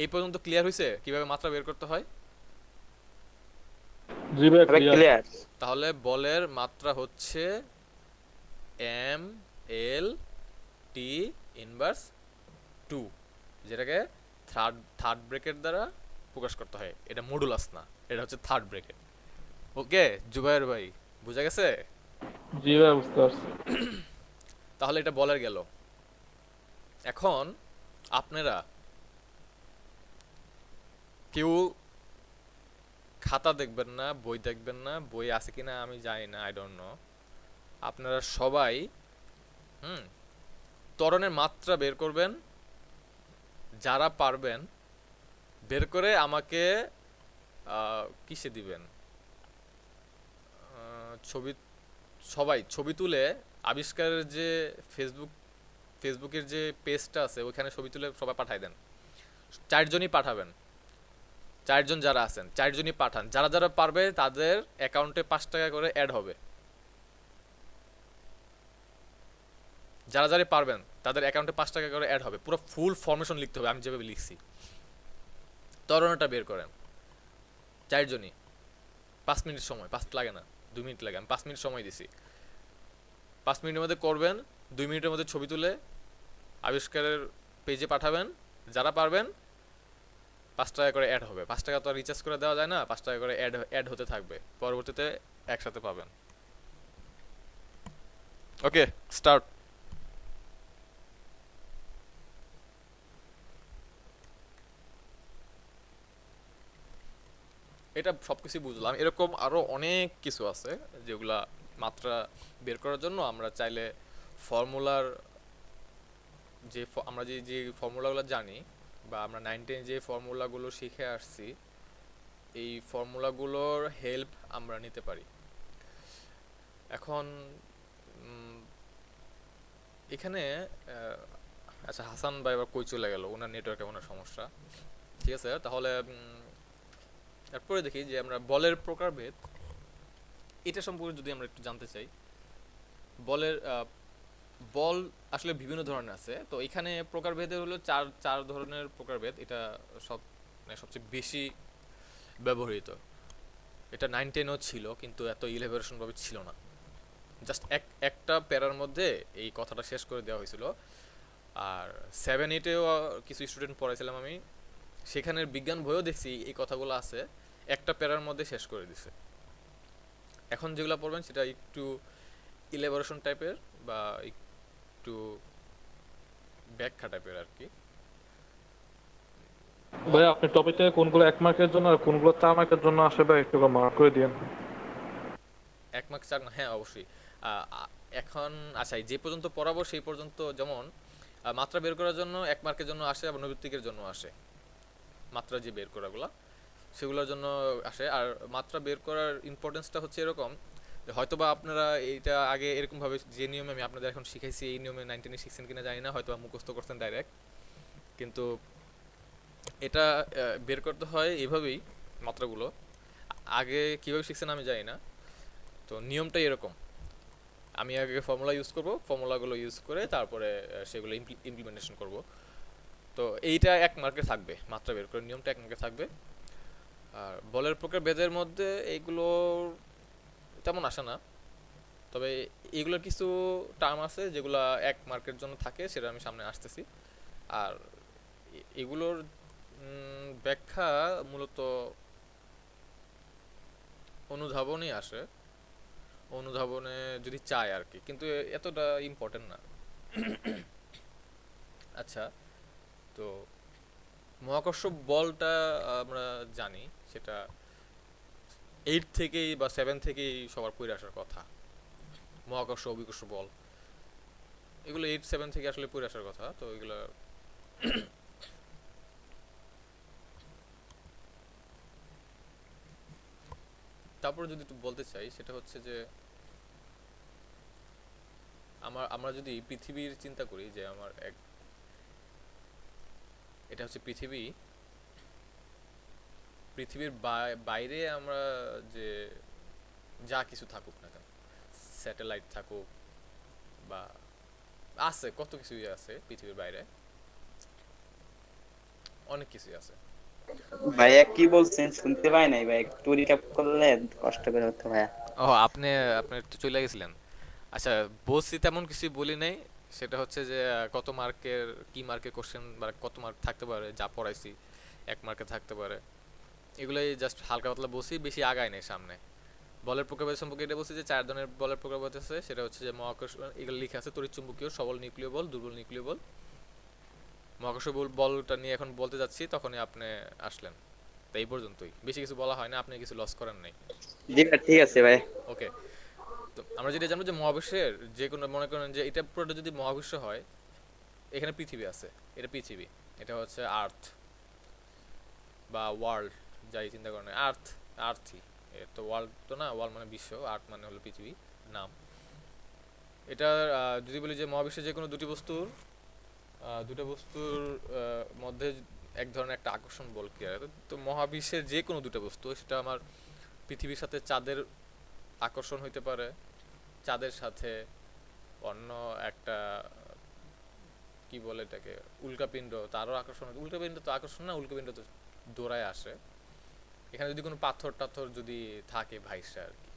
এই পর্যন্ত ক্লিয়ার হয়েছে কিভাবে মাত্রা বের করতে হয়? জি ভাইয়া ভাই ক্লিয়ার। ক্লিয়ার। তাহলে বলের মাত্রা হচ্ছে M L T inverse two, যেটাকে থার্ড থার্ড ব্রেকেট দ্বারা প্রকাশ করতে হয়। এটা মডুলাস না, এটা হচ্ছে থার্ড ব্রেকেট। ওকে জুবায়ের ভাই বুঝা গেছে? জি ভাইয়া বুঝতে পারছি। তাহলে এটা বলের গেল। এখন আপনারা কেউ খাতা দেখবেন না, বই দেখবেন না, বই আছে কিনা আমি জানি না, আই ডোন্ট নো। আপনারা সবাই ত্বরণের মাত্রা বের করবেন, যারা পারবেন বের করে আমাকে কিসে দিবেন, ছবি, সবাই ছবি তুলে আবিষ্কারের যে ফেসবুকের যে পেজটা আছে ওইখানে ছবি তুলে সবাই পাঠাই দেন। 4 জনই পাঠাবেন, 4 জন যারা আছেন 4 জনই পাঠান। যারা যারা পারবে তাদের অ্যাকাউন্টে 5 টাকা করে অ্যাড হবে। যারা যারা পারবেন তাদের অ্যাকাউন্টে 5 টাকা করে অ্যাড হবে। পুরো ফুল ফরমেশন লিখতে হবে আমি যেভাবে লিখছি। ত্বরণটা বের করেন 4 জনই। 5 মিনিট সময়, 5 লাগে না, 2 মিনিট লাগে। আমি 5 মিনিট সময় দিছি। 5 মিনিটের মধ্যে করবেন, 2 মিনিটের মধ্যে ছবি তুলে আবিষ্কারের পেজে পাঠাবেন। যারা পারবেন 5 টাকা করে অ্যাড হবে। 5 টাকা তো আর রিচার্জ করে দেওয়া যায় না, 5 টাকা করে অ্যাড হতে থাকবে, পরবর্তীতে একসাথে পাবেন। Okay start. এটা সবকিছু বুঝলাম, এরকম আরো অনেক কিছু আছে যেগুলা মাত্রা বের করার জন্য আমরা চাইলে ফর্মুলার যে আমরা যে যে ফর্মুলাগুলো জানি বা আমরা 9-10 যে ফর্মুলাগুলো শিখে আসছি এই ফর্মুলাগুলোর হেল্প আমরা নিতে পারি। এখন এখানে আচ্ছা হাসান ভাই আবার কই চলে গেল, ওনার নেটওয়ার্কে ওনার সমস্যা। ঠিক আছে, তাহলে এরপরে দেখি যে আমরা বলের প্রকারভেদ এটা সম্পর্কে যদি আমরা একটু জানতে চাই। বলের বল আসলে বিভিন্ন ধরনের আছে, তো এখানে প্রকারভেদে হলো চার ধরনের প্রকারভেদ। এটা সব মানে সবচেয়ে বেশি ব্যবহৃত। এটা 9-10ও ছিল কিন্তু এত ইলেভেশন ভাবে ছিল না। জাস্ট একটা প্যারার মধ্যে এই কথাটা শেষ করে দেওয়া হয়েছিল। আর 7-8-এও কিছু স্টুডেন্ট পড়াইছিলাম আমি, সেখানের বিজ্ঞান বইও দেখছি এই কথাগুলো আছে, একটা প্যারার মধ্যে শেষ করে দিছে। এখন যেগুলো পড়বেন সেটা একটু ইলেবোরেশন টাইপের বা একটু ব্যাখ্যা টাইপের আর কি। ভাইয়া আপনি টপিকটা কোনগুলো 1 মার্কের জন্য আর কোনগুলো 4 মার্কের জন্য আসে ভাই একটু মার্ক করে দিয়েন। 1 মার্ক 4 না, হ্যাঁ অবশ্যই। এখন আচ্ছা যে পর্যন্ত পড়াবো সেই পর্যন্ত, যেমন মাত্রা বের করার জন্য 1 মার্কের জন্য আসে, আবার নৈর্ব্যক্তিকের জন্য আসে মাত্রা যে বের করাগুলা। সেগুলোর জন্য আসে। আর মাত্রা বের করার ইম্পর্টেন্সটা হচ্ছে এরকম যে হয়তোবা আপনারা এইটা আগে এরকমভাবে যে নিয়মে আমি আপনাদের এখন শিখাইছি এই নিয়মে 19 শিখছেন কিনা জানি না, হয়তোবা মুখস্থ করছেন ডাইরেক্ট, কিন্তু এটা বের করতে হয় এইভাবেই মাত্রাগুলো। আগে কীভাবে শিখছেন আমি জানি না, তো নিয়মটাই এরকম। আমি আগে ফর্মুলা ইউজ করব, ফর্মুলাগুলো ইউজ করে তারপরে সেগুলো ইমপ্লিমেন্টেশন করব। তো এইটা 1 মার্কে থাকবে, মাত্রা বের করার নিয়মটা 1 মার্কে থাকবে। আর বলের প্রকার ভেদের মধ্যে এইগুলো তেমন আসে না, তবে এইগুলোর কিছু টার্ম আছে যেগুলো 1 মার্কের জন্য থাকে, সেটা আমি সামনে আসতেছি। আর এগুলোর ব্যাখ্যা মূলত অনুধাবনই আসে, অনুধাবনে যদি চায় আর কি, কিন্তু এতটা ইম্পর্টেন্ট না। আচ্ছা, তো মহাকর্ষ বলটা আমরা জানি সেটা 8 থেকেই বা 7 থেকেই সবার পড়ে আসার কথা। মহাকর্ষ অভিকর্ষ বল এগুলো 8-7 থেকে আসলে পড়ে আসার কথা। তো এগুলো তারপরে যদি একটু বলতে চাই সেটা হচ্ছে যে আমরা যদি পৃথিবীর চিন্তা করি যে এটা হচ্ছে পৃথিবী, পৃথিবীর বাইরে আমরা যে যা কিছু থাকুক না কেন, স্যাটেলাইট থাকুক বা আছে, কত কিছুই আছে পৃথিবীর বাইরে, অনেক কিছুই আছে। ভাইয়া কি বলছেন শুনতে পাই নাই ভাই, একটু রিক্যাপ করলে কষ্ট করে হতো ভাইয়া। ও, আপনি আপনি একটু চলে গেছিলেন। আচ্ছা, বলছি তেমন কিছু বলি নাই। সেটা হচ্ছে যে কত মার্কের কি মার্কের কোশ্চেন বা কত মার্ক থাকতে পারে, যা পড়াইছি 1 মার্কে থাকতে পারে, এগুলোই জাস্ট হালকা পাতলা বলছি, বেশি আগাই নাই সামনে। বলের প্রকারভেদ সম্পর্কে এটা বলছি যে 4 ধরনের বলের প্রকারভেদ আছে। সেটা হচ্ছে যে মহাকর্ষ, এগুলো লিখে আছে তড়িৎচুম্বকীয়, সবল নিউক্লিয় বল, দুর্বল নিউক্লিয় বল। মহাকর্ষ বলটা নিয়ে এখন বলতে যাচ্ছি, তখনই আপনি আসলেন। তো এই পর্যন্তই, বেশি কিছু বলা হয় না, আপনি কিছু লস করেন নাই। জি ভাই, ঠিক আছে ভাই। ওকে, তো আমরা যেটা জানবো যে মহাবিশ্বের যে কোনো, মনে করেন যে এটা পুরোটা যদি মহাবিশ্ব হয়, এখানে পৃথিবী আছে, এটা পৃথিবী, এটা হচ্ছে আর্থ বা ওয়ার্ল্ড, যাই চিন্তা করেন, আর্থই। তো ওয়ার্ল্ড তো না, ওয়ার্ল্ড মানে বিশ্ব, আর্থ মানে হলো পৃথিবী নাম। এটা যদি বলি যে মহাবিশ্বের যে কোনো দুটো বস্তুর মধ্যে এক ধরনের একটা আকর্ষণ বল কি হয়, তো মহাবিশ্বের যে কোনো দুটো বস্তু, সেটা আমার পৃথিবীর সাথে চাঁদের আকর্ষণ হইতে পারে, চাঁদের সাথে অন্য একটা কি বলে এটাকে, উল্কাপিণ্ড, তারও আকর্ষণ। উল্কাপিণ্ড তো আকর্ষণ না, উল্কাপিণ্ড তো দৌড়ায় আসে। এখানে যদি কোনো পাথর টাথর যদি থাকে ভাইসা আর কি,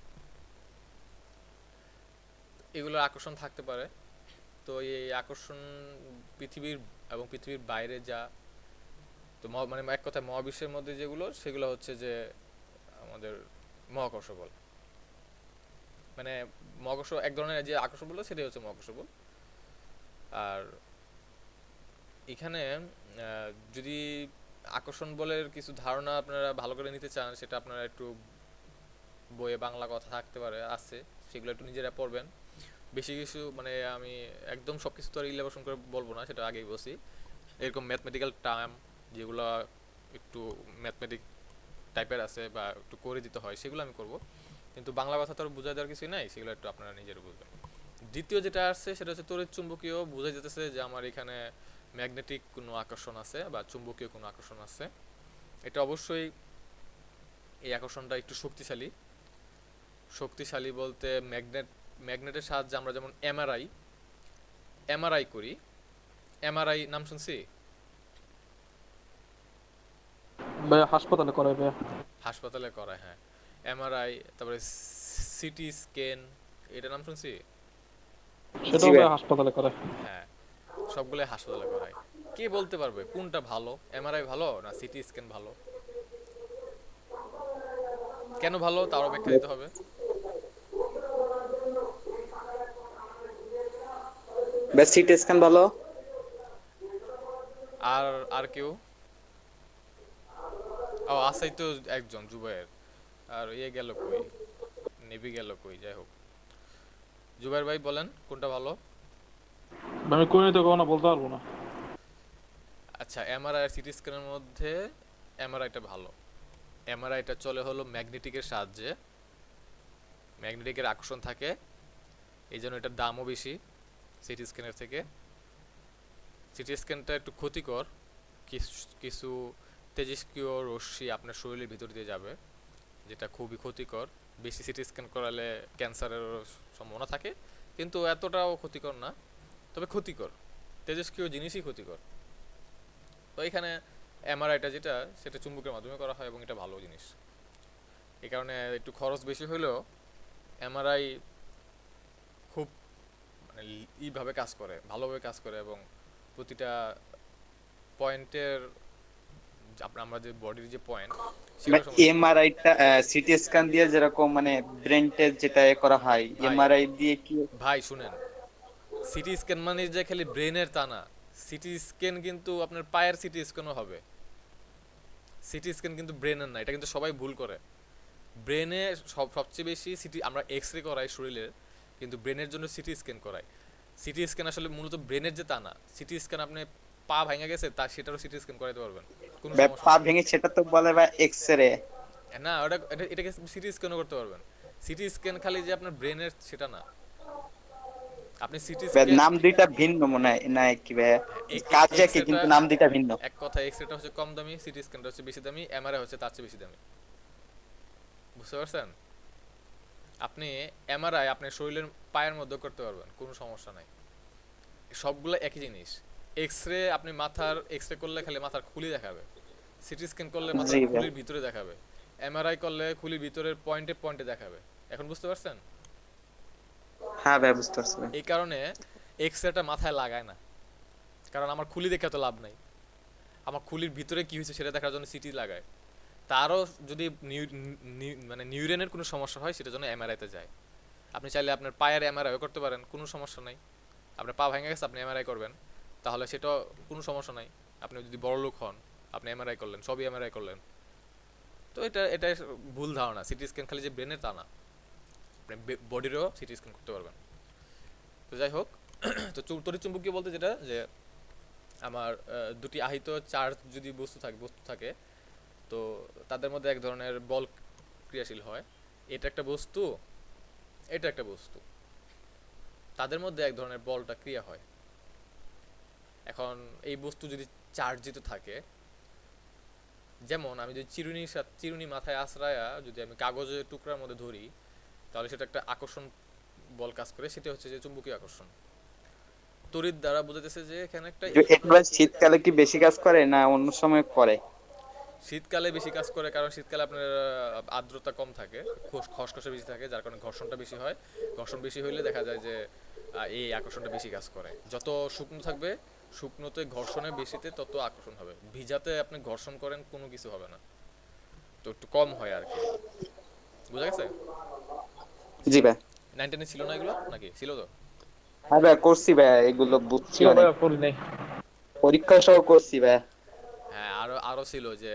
এগুলোর আকর্ষণ থাকতে পারে। তো এই আকর্ষণ পৃথিবীর এবং পৃথিবীর বাইরে যা, তো মানে এক কথায় মহাবিশ্বের মধ্যে যেগুলো, সেগুলো হচ্ছে যে আমাদের মহাকর্ষ বল। মানে মহাকর্ষ এক ধরনের যে আকর্ষণ বল, সেটাই হচ্ছে মহাকর্ষ বল। আর এখানে যদি আকর্ষণ বলের কিছু ধারণা আপনারা ভালো করে নিতে চান, সেটা আপনারা একটু বইয়ে বাংলা কথা থাকতে পারে, আছে, সেগুলো একটু নিজেরা পড়বেন। বেশি কিছু মানে আমি একদম সব কিছু তো আর ইলাবোরেশন করে বলবো না, সেটা আগেই বলছি। এরকম ম্যাথমেটিক্যাল টার্ম যেগুলো একটু ম্যাথমেটিক টাইপের আছে বা একটু করে দিতে হয়, সেগুলো আমি করব। কিন্তু বাংলা কথা তো আর বোঝাই দেওয়ার কিছুই নাই, সেগুলো একটু আপনারা নিজেরা বুঝবেন। দ্বিতীয় যেটা আসছে সেটা হচ্ছে তড়িৎ চুম্বকীয়। বোঝা যেতেছে যে আমার এখানে ম্যাগনেটিক কোনো আকর্ষণ আছে বা চুম্বকীয় কোনো আকর্ষণ আছে। এটা অবশ্যই, এই আকর্ষণটা একটু শক্তিশালী। শক্তিশালী বলতে ম্যাগনেটের সাহায্যে আমরা যেমন এমআরআই করি। এমআরআই নাম শুনছি? ভাইয়া হাসপাতালে করাই ভাইয়া। হাসপাতালে করায়, হ্যাঁ, এমআরআই। তারপরে সিটি স্ক্যান, এটা নাম শুনছি? জি সেটাও ভাই। ভাইয়া হাসপাতালে করায়। হ্যাঁ, সবগুলো হাসপাতালে করায়। কে বলতে পারবে কোনটা ভালো, এমআরআই ভালো না সিটি স্ক্যান ভালো? কেন ভালো তারও ব্যাখ্যা দিতে হবে। বেশ, সিটি স্ক্যান ভালো। আর আর কেউ? ও আছেই তো একজন, জুবাইর। আর ইয়ে গেল কই, নেভি গেল কই, যাই হোক। জুবাইর ভাই বলেন কোনটা ভালো? আমি কোনই তো কখনো বলতে পারবো না। আচ্ছা, এমআরআই আর সিটি স্ক্যানের মধ্যে এমআরআইটা ভালো। এমআরআইটা চলে হলো ম্যাগনেটিকের সাহায্যে, ম্যাগনেটিকের আকর্ষণ থাকে, এই জন্য এটার দামও বেশি সিটি স্ক্যানের থেকে। সিটি স্ক্যানটা একটু ক্ষতিকর, কিছু কিছু তেজস্ক্রিয় রশ্মি আপনার শরীরের ভিতর দিয়ে যাবে, যেটা খুবই ক্ষতিকর। বেশি সিটি স্ক্যান করালে ক্যান্সারের সম্ভাবনা থাকে, কিন্তু এতটাও ক্ষতিকর না, তবে ক্ষতিকর, তেজস্ক্রিয় জিনিসই ক্ষতিকর। তো এখানে এমআরআইটা যেটা, সেটা চুম্বকের মাধ্যমে করা হয় এবং এটা ভালো জিনিস। এই কারণে একটু খরচ বেশি হলেও এমআরআই খুব মানে এইভাবে কাজ করে, ভালোভাবে কাজ করে, এবং প্রতিটা পয়েন্টের আমরা যে বডির যে পয়েন্ট সেগুলো সম্বন্ধে। এমআরআইটা সিটি স্ক্যান দিয়ে যেরকম মানে ব্রেন টেস্ট যেটা করা হয়, ভাই এমআরআই দিয়ে কি? ভাই শুনেন, সিটি স্ক্যান মানে যে খালি ব্রেনের তা না, সিটি স্ক্যান কিন্তু আপনার পায়ের সিটি স্ক্যানও হবে। সিটি স্ক্যান কিন্তু ব্রেনের না, এটা কিন্তু সবাই ভুল করে। ব্রেনে সবচেয়ে বেশি সিটি আমরা এক্স রে করাই শরীরের, কিন্তু ব্রেনের জন্য সিটি স্ক্যান করাই। সিটি স্ক্যান আসলে মূলত ব্রেনের যে তা না, সিটি স্ক্যান আপনি পা ভেঙে গেছে তা সেটারও সিটি স্ক্যান করাতে পারবেন, কোনো ভাই সমস্যা পা নেই। ভেঙে সেটা তো বলে ভাই এক্সরে। না ওটা এটাকে সিটি স্ক্যানও করতে পারবেন। সিটি স্ক্যান খালি যে আপনার ব্রেনের সেটা না, আপনি সিটি ভাই স্ক্যান নাম দুইটা ভিন্ন মনে হয় না কি ভাই? কাজ এক্স একই রেটা কিন্তু নাম দুইটা ভিন্ন। এক কথা, এক্স রেটা হচ্ছে কম দামি, সিটি স্ক্যানটা হচ্ছে বেশি দামি, এমআরআই হচ্ছে তার চেয়ে বেশি দামি। বুঝতে পারছেন? আপনি এমআরআই আপনার শরীরের পায়ের মধ্যে করতে পারবেন, কোনো সমস্যা নাই, সবগুলো একই জিনিস। এক্স রে আপনি মাথার এক্স রে করলে খালি মাথার খুলি দেখাবে, সিটি স্ক্যান করলে মাথার জি ভাই। খুলির ভিতরে দেখাবে, এমআরআই করলে খুলির ভিতরের পয়েন্টে পয়েন্টে দেখাবে। এখন বুঝতে পারছেন? হ্যাঁ ভাই বুঝতে পারছি ভাই। এই কারণে এক্স রেটা মাথায় লাগায় না, কারণ আমার খুলি দেখে তো লাভ নাই, আমার খুলির ভিতরে কি হয়েছে সেটা দেখার জন্য সিটি লাগায়। তারও যদি মানে নিউরনের কোনো সমস্যা হয় সেটার জন্য এমআরআইতে যায়। আপনি চাইলে আপনার পায়ের এমআরআইও করতে পারেন, কোনো সমস্যা নাই। আপনার পা ভেঙে গেছে, আপনি এমআরআই করবেন, তাহলে সেটাও কোনো সমস্যা নাই। আপনি যদি বড় লোক হন, আপনি এমআরআই করলেন, সবই এমআরআই করলেন। তো এটা ভুল ধারণা, সিটি স্ক্যান খালি যে ব্রেনের তা না, আপনি বডিরও সিটি স্ক্যান করতে পারবেন। তো যাই হোক, তো তড়িৎচুম্বকীয় বলতে যেটা, যে আমার দুটি আহিত চার্জ যদি বস্তু থাকে, তো তাদের মধ্যে এক ধরনের বল ক্রিয়াশীল হয়। এটা একটা বস্তু, এটা একটা বস্তু, তাদের মধ্যে এক ধরনের বলটা ক্রিয়া হয়। এখন এই বস্তু যদি চার্জিত থাকে, যেমন আমি যদি চিরুনি মাথায় আশ্রায়া যদি আমি কাগজের টুকরার মধ্যে ধরি, তাহলে সেটা একটা আকর্ষণ বল কাজ করে, সেটা হচ্ছে যে চুম্বকীয় আকর্ষণ। তড়িৎ দ্বারা বোঝাতেছে যে এখানে একটা এগুলো শীতকালে কি বেশি কাজ করে না অন্য সময় করে? শীতকালে বেশি কাজ করে, কারণ শীতকালে আপনার আর্দ্রতা কম থাকে, খসখসে বেশি থাকে, যার কারণে ঘর্ষণটা বেশি হয়। ঘর্ষণ বেশি হইলে দেখা যায় যে এই আকর্ষণটা বেশি কাজ করে। যত শুকনো থাকবে, শুকনোতে ঘর্ষণে বেশিতে তত আকর্ষণ হবে। ভিজাতে আপনি ঘর্ষণ করেন কোনো কিছু হবে না, তো একটু কম হয় আর কি। বুঝা গেছে? জি ভাই। 9-10 ছিল না এগুলো, নাকি ছিল? তো হ্যাঁ ভাই করছি ভাই, এগুলো বুঝছি কেউ অনেক, ভাইয়া পড়ি নাই। পরীক্ষা সহ করছি ভাই। হ্যাঁ, আরো আরো ছিল যে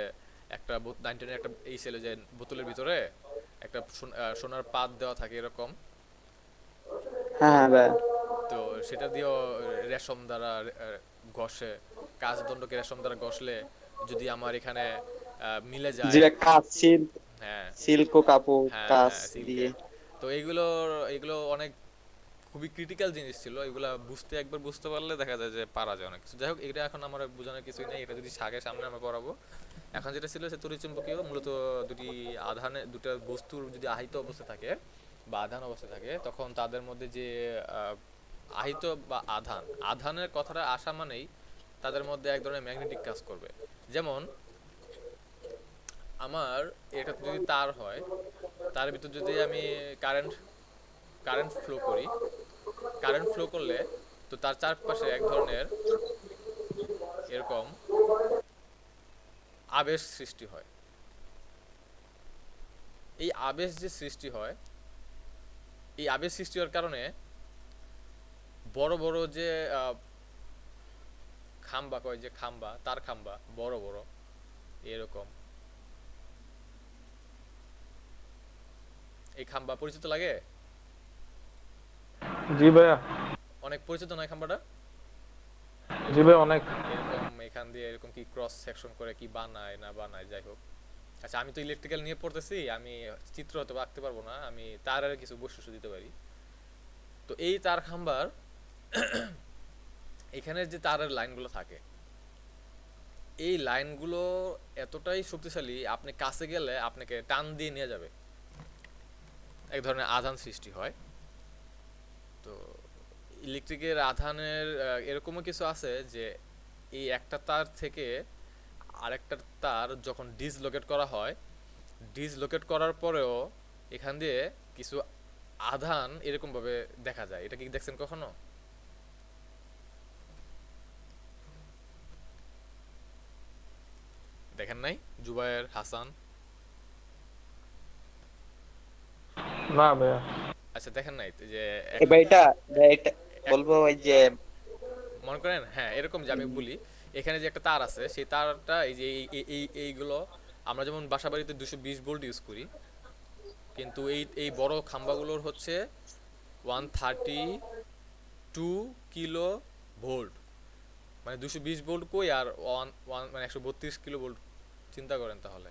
একটা 9-10 একটা এই ছিল যে বোতলের ভিতরে একটা সোনার পাত দেওয়া থাকে এরকম, হ্যাঁ হ্যাঁ ভাই। তো সেটা দিয়েও রেশম দ্বারা ঘষে, কাচদণ্ডকে রেশম দ্বারা ঘষলে যদি আমার এখানে মিলে জি যায়। ভাই, কাজ সিল্ক, হ্যাঁ সিল্ক ও কাপড় হ্যাঁ কাজ হ্যাঁ, দিয়ে। সিল্কের। তো এগুলো অনেক খুবই ক্রিটিক্যাল জিনিস ছিল, এগুলা একবার বুঝতে পারলে দেখা যায় যে পারা যায় অনেক কিছু। যাই হোক, এটা এখন আমার বোঝানোর কিছুই নেই, এটা যদি সামনে আমরা পড়াবো। এখন যেটা ছিল সে তড়িৎচুম্বকীয়, মূলত দুটা বস্তুর যদি আহিত অবস্থা থাকে বা আধান অবস্থায় থাকে, তখন তাদের মধ্যে যে আহিত বা আধানের কথাটা আসা মানেই তাদের মধ্যে এক ধরনের ম্যাগনেটিক কাজ করবে। যেমন আমার এটা যদি তার হয়, তার ভিতর যদি আমি কারেন্ট কারেন্ট ফ্লো করি, কারেন্ট ফ্লো করলে তো তার চারপাশে এক ধরনের এরকম আবেশ সৃষ্টি হয়। এই আবেশ যে সৃষ্টি হয়, এই আবেশ সৃষ্টি হওয়ার কারণে বড় বড় যে খাম্বা কয়, যে খাম্বা, তার খাম্বা বড় বড় এরকম, এই খাম্বা পরিচিত লাগে? জি ভাইয়া। অনেক পরিচিত নয় খাম্বাটা? জি ভাই অনেক। এরকম এখান দিয়ে এরকম কি ক্রস সেকশন করে কি বানায় না বানায়, যাই হোক, আচ্ছা, আমি তো ইলেকট্রিক্যাল নিয়ে পড়তেছি, আমি চিত্র হয়তো বা আঁকতে পারবো না, আমি তার আর কিছু বৈশিষ্ট্য দিতে পারি। তো এই তার খাম্বার এখানে যে তারের লাইনগুলো থাকে, এই লাইনগুলো এতটাই শক্তিশালী, আপনি কাছে গেলে আপনাকে টান দিয়ে নিয়ে যাবে, এক ধরনের আধান সৃষ্টি হয়। তো ইলেকট্রিকের আধানের এরকমও কিছু আছে যে এই একটা তার থেকে আরেকটা তার যখন ডিসলোকেট করা হয়, ডিসলোকেট করার পরেও এখান দিয়ে কিছু আধান এরকম ভাবে দেখা যায়। এটা কি দেখছেন কখনো? দেখেন নাই? জুবায়ের, হাসান? না ভাইয়া। আচ্ছা, দেখেন নাই যে ভাই এটা এক- বলবো ওই যে মনে করেন, হ্যাঁ, এরকম যে আমি বলি, এখানে যে একটা তার আছে, সেই তারটা এই যে এইগুলো আমরা যেমন বাসা বাড়িতে 220 ভোল্ট ইউজ করি, কিন্তু এই বড় খাম্বাগুলোর হচ্ছে 132 কিলো ভোল্ট। মানে 220 ভোল্ট কই আর ওয়ান ওয়ান মানে 132 কিলো ভোল্ট, চিন্তা করেন তাহলে।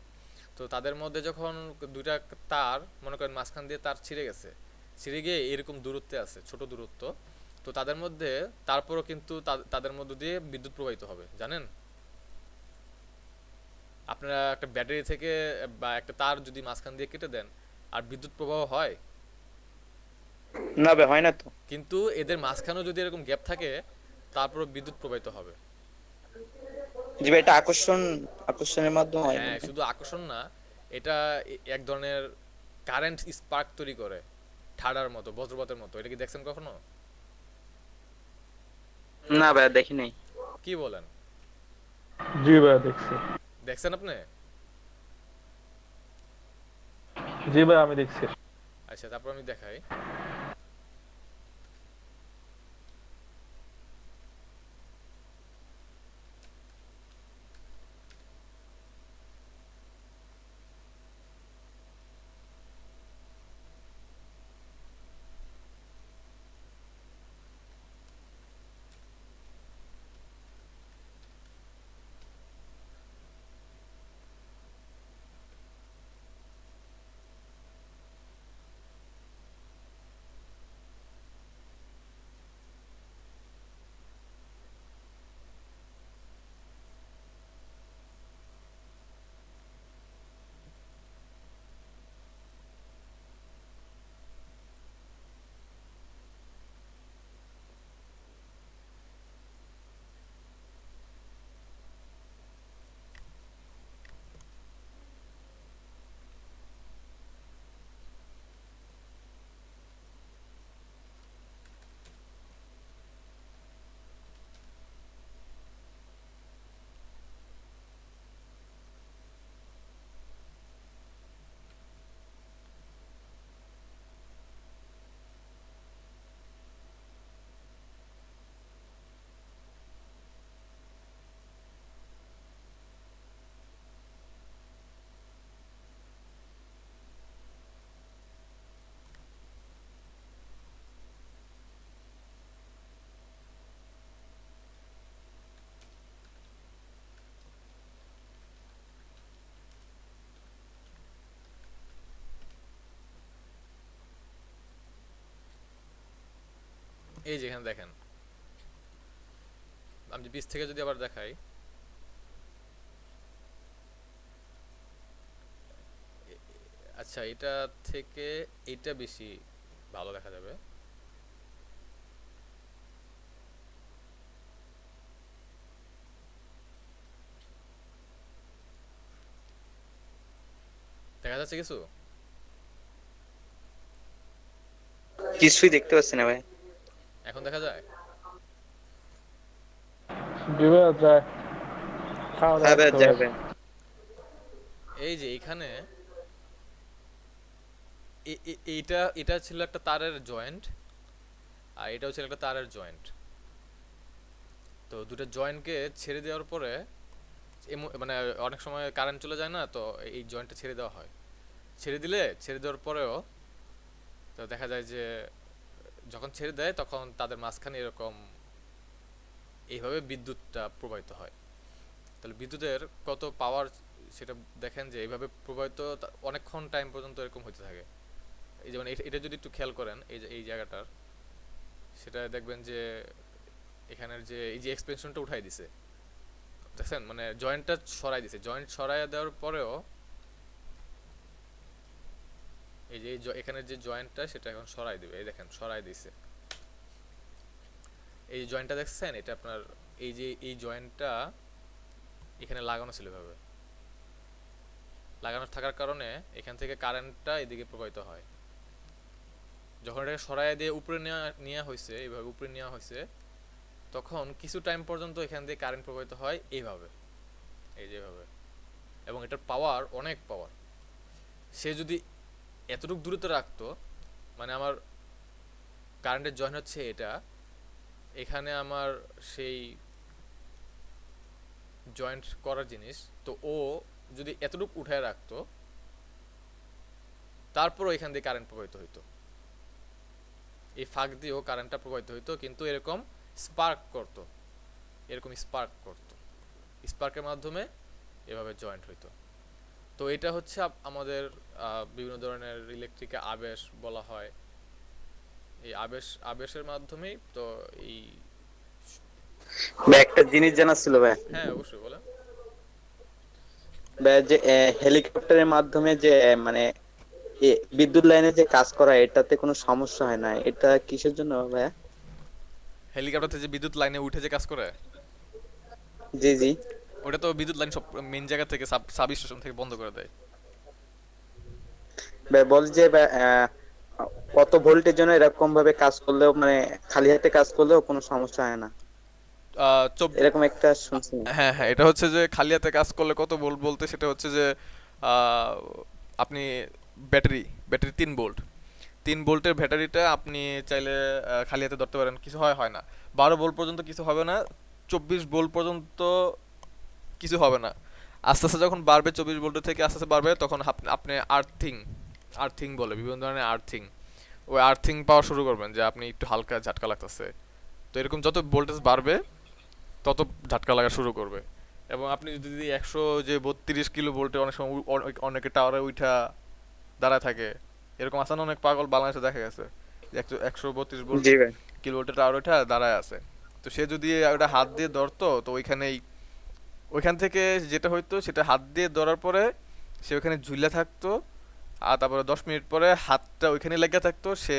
তো তাদের মধ্যে যখন দুইটা তার, মনে করেন মাঝখান দিয়ে তার ছিঁড়ে গেছে, ছিঁড়ে গিয়ে এরকম দূরত্বে আছে, ছোট দূরত্ব, তো তাদের মধ্যে তারপরও কিন্তু তাদের মধ্য দিয়ে বিদ্যুৎ প্রবাহিত হবে, জানেন? আপনারা একটা ব্যাটারি থেকে বা একটা তার যদি মাঝখান দিয়ে কেটে দেন, আর বিদ্যুৎ প্রবাহ হয়? না ভাই, হয় না তো। কিন্তু এদের মাঝখানেও যদি এরকম গ্যাপ থাকে, তারপরও বিদ্যুৎ প্রবাহিত হবে। জি ভাই, এটা আকর্ষণের মাধ্যমে হয় হ্যাঁ, মনে হয়। শুধু আকর্ষণ না, এটা এক ধরনের কারেন্ট স্পার্ক তৈরি করে, ঠাডার মতো, বজ্রপাতের মতো। এটা কি দেখছেন কখনো? না ভাই, দেখি নাই। কি বলেন? জি ভাইয়া দেখছি। দেখছেন আপনি? জি ভাই আমি দেখছি। আচ্ছা, তারপর আমি দেখাই। এই যে এখানে দেখেন, আমি পিছ থেকে যদি আবার দেখাই, আচ্ছা, এটা থেকে এটা বেশি ভালো দেখা যাবে। দেখা যাচ্ছে কিছু? কিছুই দেখতে পাচ্ছি না ভাই। এখন দেখা যায়? জি ভাইয়া যায়। খাওয়া হ্যাঁ দাওয়া ভাই, করতে হবে। যাবে। এই যে এখানে এইটা এটা ছিল একটা তারের জয়েন্ট, আর এটাও ছিল একটা তারের জয়েন্ট। তো দুটো জয়েন্টকে ছেড়ে দেওয়ার পরে মানে অনেক সময় কারেন্ট চলে যায় না, তো এই জয়েন্টটা ছেড়ে দেওয়া হয়। ছেড়ে দেওয়ার পরেও তো দেখা যায় যে যখন ছেড়ে দেয় তখন তাদের মাঝখানে এরকম এইভাবে বিদ্যুৎটা প্রবাহিত হয়। তাহলে বিদ্যুতের কত পাওয়ার সেটা দেখেন যে এইভাবে প্রবাহিত অনেকক্ষণ টাইম পর্যন্ত এরকম হতে থাকে। এই যেমন এটা যদি একটু খেয়াল করেন এই যে এই জায়গাটার, সেটা দেখবেন যে এখানের যে এই যে এক্সপেনশনটা উঠাই দিছে, দেখছেন মানে জয়েন্টটা সরাই দিছে, জয়েন্ট সরাই দেওয়ার পরেও এই যে এখানের যে জয়েন্টটা সেটা এখন সরাই দিবে, এই দেখেন সরাই দিছে। এই জয়েন্টটা দেখছেন, এটা আপনার এই যে এই জয়েন্টটা এখানে লাগানো ছিল, এভাবে লাগানো থাকার কারণে এখান থেকে কারেন্টটা এদিকে প্রবাহিত হয়। যখন এটাকে সরাই দিয়ে উপরে নেওয়া হয়েছে, এইভাবে উপরে নেওয়া হয়েছে, তখন কিছু টাইম পর্যন্ত এখান দিয়ে কারেন্ট প্রবাহিত হয় এইভাবে, এই যেভাবে। এবং এটার পাওয়ার অনেক পাওয়ার। সে যদি এতটুকু দূরত্বে রাখতো, মানে আমার কারেন্টের জয়েন্ট হচ্ছে এটা, এখানে আমার সেই জয়েন্ট করার জিনিস, তো ও যদি এতটুকু উঠায় রাখতো, তারপরও এখান দিয়ে কারেন্ট প্রবাহিত হইতো, এই ফাঁক দিয়েও কারেন্টটা প্রবাহিত হইতো, কিন্তু এরকম স্পার্ক করতো, এরকম স্পার্ক করতো, স্পার্কের মাধ্যমে এভাবে জয়েন্ট হইতো। তো এটা হচ্ছে আমাদের বিভিন্ন ধরনের ইলেকট্রিকে আবেশ বলা হয়। এই আবেশের মাধ্যমেই তো এই। ভাই একটা জিনিস জানা ছিল ভাই। হ্যাঁ অবশ্যই বলেন। ভাই যে হেলিকপ্টারের মাধ্যমে যে মানে বিদ্যুৎ লাইনে যে কাজ করা, এটাতে কোনো সমস্যা হয় না, এটা কিসের জন্য ভাই? হেলিকপ্টার থেকে যে বিদ্যুৎ লাইনে উঠে যে কাজ করে, জি জি। ওটা তো বিদ্যুৎ লাইন সব মেইন জায়গা থেকে সাব স্টেশন থেকে বন্ধ করে দেয়। ভাই বল যে ভাই, কত ভোল্টের জন্য এরকম ভাবে কাজ করলেও মানে খালি হাতে কাজ করলেও কোনো সমস্যা হয় না, আহ, চব এরকম একটা শুনছি। হ্যাঁ হ্যাঁ, এটা হচ্ছে যে খালি হাতে কাজ করলে কত ভোল্ট বলতে, সেটা হচ্ছে যে আহ, আপনি ব্যাটারি ব্যাটারি 3 ভোল্ট, 3 ভোল্টের ব্যাটারিটা আপনি চাইলে খালি হাতে ধরতে পারেন, কিছু হয় না। 12 ভোল্ট পর্যন্ত কিছু হবে না, 24 ভোল্ট পর্যন্ত কিছু হবে না। আস্তে আস্তে যখন বাড়বে, 24 ভোল্টের থেকে আস্তে আস্তে বাড়বে, তখন আপনি আর্থিং, আর্থিং বলে বিভিন্ন ধরনের আর্থিং, ওই আর্থিং পাওয়া শুরু করবেন, যে আপনি একটু হালকা ঝাটকা লাগতেছে। তো এরকম যত ভোল্টেজ বাড়বে তত ঝাটকা লাগা শুরু করবে। এবং আপনি যদি 132 কিলো ভোল্টে অনেক সময় অনেকে টাওয়ারে উঠা দাঁড়ায় থাকে, এরকম আছে না অনেক পাগল, বাংলাদেশে দেখা গেছে যে 132 ভোল্ট জি ভাই। কিলোভোল্টের টাওয়ার ওঠা দাঁড়ায় আছে। তো সে যদি ওটা হাত দিয়ে ধরতো, তো ওইখান থেকে যেটা হইতো, সেটা হাত দিয়ে ধরার পরে সে ওখানে ঝুলে থাকতো, আর তারপরে 10 মিনিট পরে হাতটা ওইখানে লেগে থাকতো, সে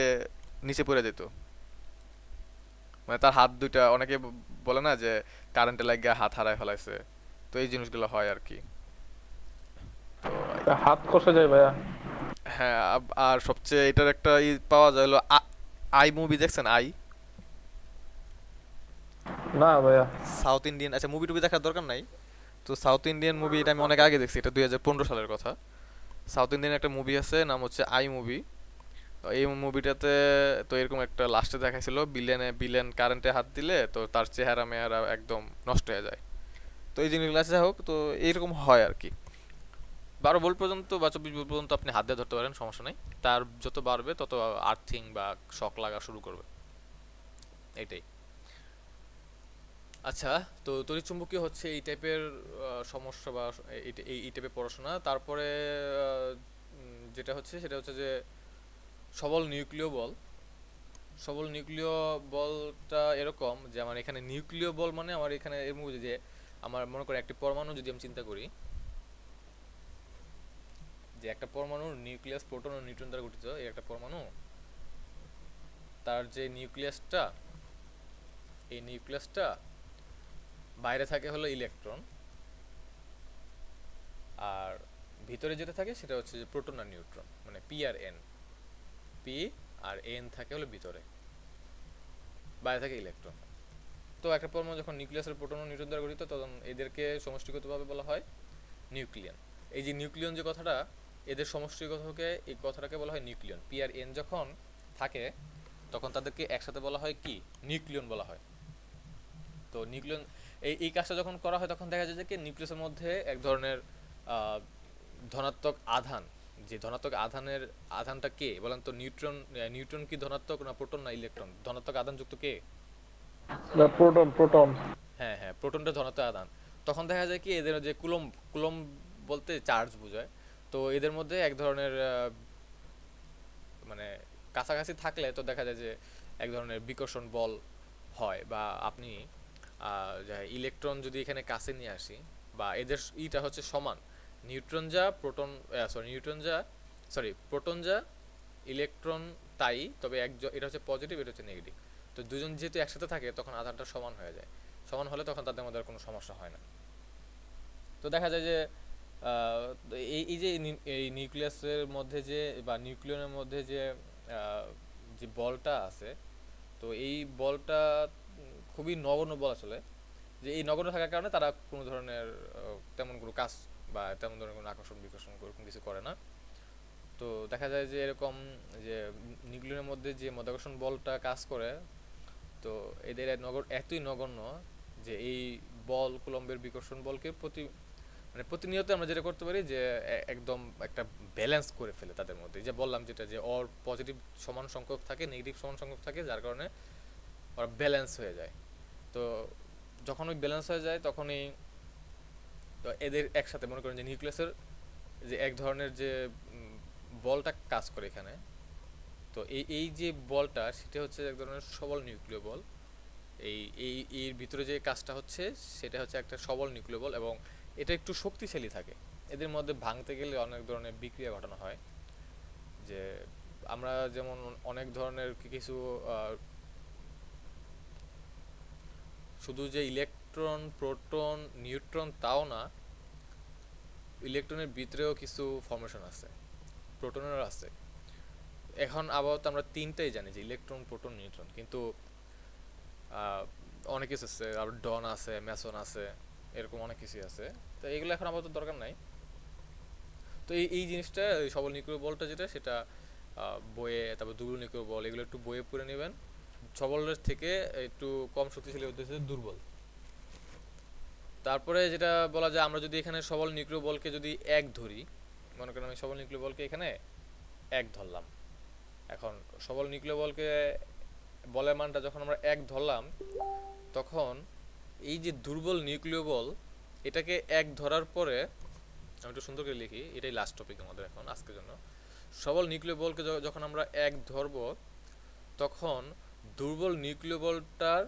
নিচে পড়ে যেত। মানে তার হাত দুইটা, অনেকে বলে না যে কারেন্টে লাগিয়ে হাত হারায় ফেলাইছে, তো এই জিনিসগুলো হয় আর কি। তো হাত কষে যায় ভাইয়া। হ্যাঁ, আর সবচেয়ে এটার একটা পাওয়া যায় হলো আই মুভি, দেখছেন আই? না ভাইয়া। সাউথ ইন্ডিয়ান, আচ্ছা মুভি টুভি দেখার দরকার নাই। তো সাউথ ইন্ডিয়ান মুভি, এটা আমি অনেক আগে দেখছি, এটা 2015 সালের কথা। সাউথ ইন্ডিয়ান একটা মুভি আছে, নাম হচ্ছে আই মুভি। তো এই মুভিটাতে তো এরকম একটা লাস্টে দেখাইছিল, বিলেন কারেন্টে হাত দিলে তো তার চেহারা মেহারা একদম নষ্ট হয়ে যায়। তো এই জিনিসগুলো যাই হোক, তো এইরকম হয় আর কি। 12 ভোল্ট পর্যন্ত বা 24 ভোল্ট পর্যন্ত আপনি হাত দিয়ে ধরতে পারেন, সমস্যা নেই। তার যত বাড়বে তত আর্থিং বা শক লাগা শুরু করবে, এটাই। আচ্ছা, তো তড়িৎচুম্বকীয় হচ্ছে এই টাইপের সমস্যা বা এই টাইপের পড়াশোনা। তারপরে যেটা হচ্ছে সেটা হচ্ছে যে সবল নিউক্লিয় বল। সবল নিউক্লিয় বলটা এরকম যে আমার এখানে নিউক্লিয় বল মানে আমার এখানে এর মধ্যে যে আমার মনে করে একটি পরমাণু যদি আমি চিন্তা করি, যে একটা পরমাণুর নিউক্লিয়াস প্রোটন ও নিউট্রন দ্বারা গঠিত, এই একটা পরমাণু, তার যে নিউক্লিয়াসটা, এই নিউক্লিয়াসটা বাইরে থাকে হলো ইলেকট্রন, আর ভিতরে যেটা থাকে সেটা হচ্ছে যে প্রোটন আর নিউট্রন, মানে P R N. P R N থাকে হলো ভিতরে, বাইরে থাকে ইলেকট্রন। তো একটা পরমাণু যখন নিউক্লিয়াসের প্রোটন ও নিউট্রন দ্বারা গঠিত, তখন এদেরকে সমষ্টিগতভাবে বলা হয় নিউক্লিয়ন। এই যে নিউক্লিয়ন যে কথাটা, এদের সমষ্টিগতকে এই কথাটাকে বলা হয় নিউক্লিয়ন। পি আর এন যখন থাকে তখন তাদেরকে একসাথে বলা হয় কি, নিউক্লিয়ন বলা হয়। তো নিউক্লিয়ন এই কাজটা যখন করা হয়, তখন দেখা যায় যে কি নিউক্লিয়াসের মধ্যে এক ধরনের ধনাত্মক আধান, যে ধনাত্মক আধানটা কে বলেন তো? নিউট্রন কি ধনাত্মক, না প্রোটন, না ইলেকট্রন? ধনাত্মক আধান যুক্ত কে? Proton proton. হ্যাঁ হ্যাঁ, প্রোটনটা ধনাত্মক আধান। তখন দেখা যায় কি এদের যে কুলম্ব, কুলম্ব বলতে চার্জ বোঝায়। তো এদের মধ্যে এক ধরনের মানে কাছাকাছি থাকলে তো দেখা যায় যে এক ধরনের বিকর্ষণ বল হয়, বা আপনি যে ইলেকট্রন যদি এখানে কাছে নিয়ে আসি, বা এদের ইটা হচ্ছে সমান, নিউট্রন যা প্রোটন, প্রোটন যা ইলেকট্রন তাই, তবে এটা হচ্ছে পজিটিভ, এটা হচ্ছে নেগেটিভ। তো দুজন যেহেতু একসাথে থাকে তখন আধারটা সমান হয়ে যায়, সমান হলে তখন তাদের মধ্যে আর কোনো সমস্যা হয় না। তো দেখা যায় যে এই এই যে এই নিউক্লিয়াসের মধ্যে যে, বা নিউক্লিয়নের মধ্যে যে যে বলটা আছে, তো এই বলটা খুবই নগণ্য বল আসলে। যে এই নগণ্য থাকার কারণে তারা কোনো ধরনের তেমন কোনো কাজ বা তেমন ধরনের কোনো আকর্ষণ বিকর্ষণ এরকম কিছু করে না। তো দেখা যায় যে এরকম যে নিউক্লিয়নের মধ্যে যে মাধ্যাকর্ষণ বলটা কাজ করে, তো এদের এতই নগণ্য যে এই বল কুলম্বের বিকর্ষণ বলকে মানে প্রতিনিয়ত আমরা যেটা করতে পারি যে একদম একটা ব্যালেন্স করে ফেলে তাদের মধ্যে। যে বললাম যেটা, যে ওর পজিটিভ সমান সংখ্যক থাকে, নেগেটিভ সমান সংখ্যক থাকে, যার কারণে ওরা ব্যালেন্স হয়ে যায়। তো যখন ওই ব্যালেন্স হয়ে যায় তখনই তো এদের একসাথে মনে করেন যে নিউক্লিয়াসের যে এক ধরনের যে বলটা কাজ করে এখানে, তো এই এই যে বলটা সেটা হচ্ছে এক ধরনের সবল নিউক্লিয় বল। এই এই এর ভিতরে যে কাজটা হচ্ছে সেটা হচ্ছে একটা সবল নিউক্লিয় বল, এবং এটা একটু শক্তিশালী থাকে। এদের মধ্যে ভাঙতে গেলে অনেক ধরনের বিক্রিয়া ঘটানো হয়। যে আমরা যেমন অনেক ধরনের কিছু শুধু যে ইলেকট্রন প্রোটন নিউট্রন তাও না, ইলেকট্রনের ভিতরেও কিছু ফর্মেশন আছে, প্রোটনের আছে। এখন আপাতত আমরা তিনটাই জানি, যে ইলেকট্রন প্রোটন নিউট্রন, কিন্তু অনেক কিছু আছে, আবার ডন আছে, মেসন আছে, এরকম অনেক কিছুই আছে। তো এগুলো এখন আপাতত দরকার নাই। তো এই এই জিনিসটা, এই সবল নিউক্লিয় বলটা যেটা, সেটা বইয়ে, তারপর দুর্বল নিউক্লিয় বল, এগুলো একটু বইয়ে পড়ে নেবেন। সবলের থেকে একটু কম শক্তিশালী হতেছে দুর্বল। তারপরে যেটা বলা যায়, আমরা যদি এখানে সবল নিউক্লিয় বলকে যদি এক ধরি, মনে করেন আমি সবল নিউক্লিয় বলকে এখানে এক ধরলাম। এখন সবল নিউক্লিয় বলকে, বলের মানটা যখন আমরা এক ধরলাম, তখন এই যে দুর্বল নিউক্লিয় বল, এটাকে এক ধরার পরে, আমি একটু সুন্দর করে লিখি, এটাই লাস্ট টপিক আমাদের এখন আজকের জন্য। সবল নিউক্লিয় বলকে যখন আমরা এক ধরব, তখন দুর্বল নিউক্লিয় বলটার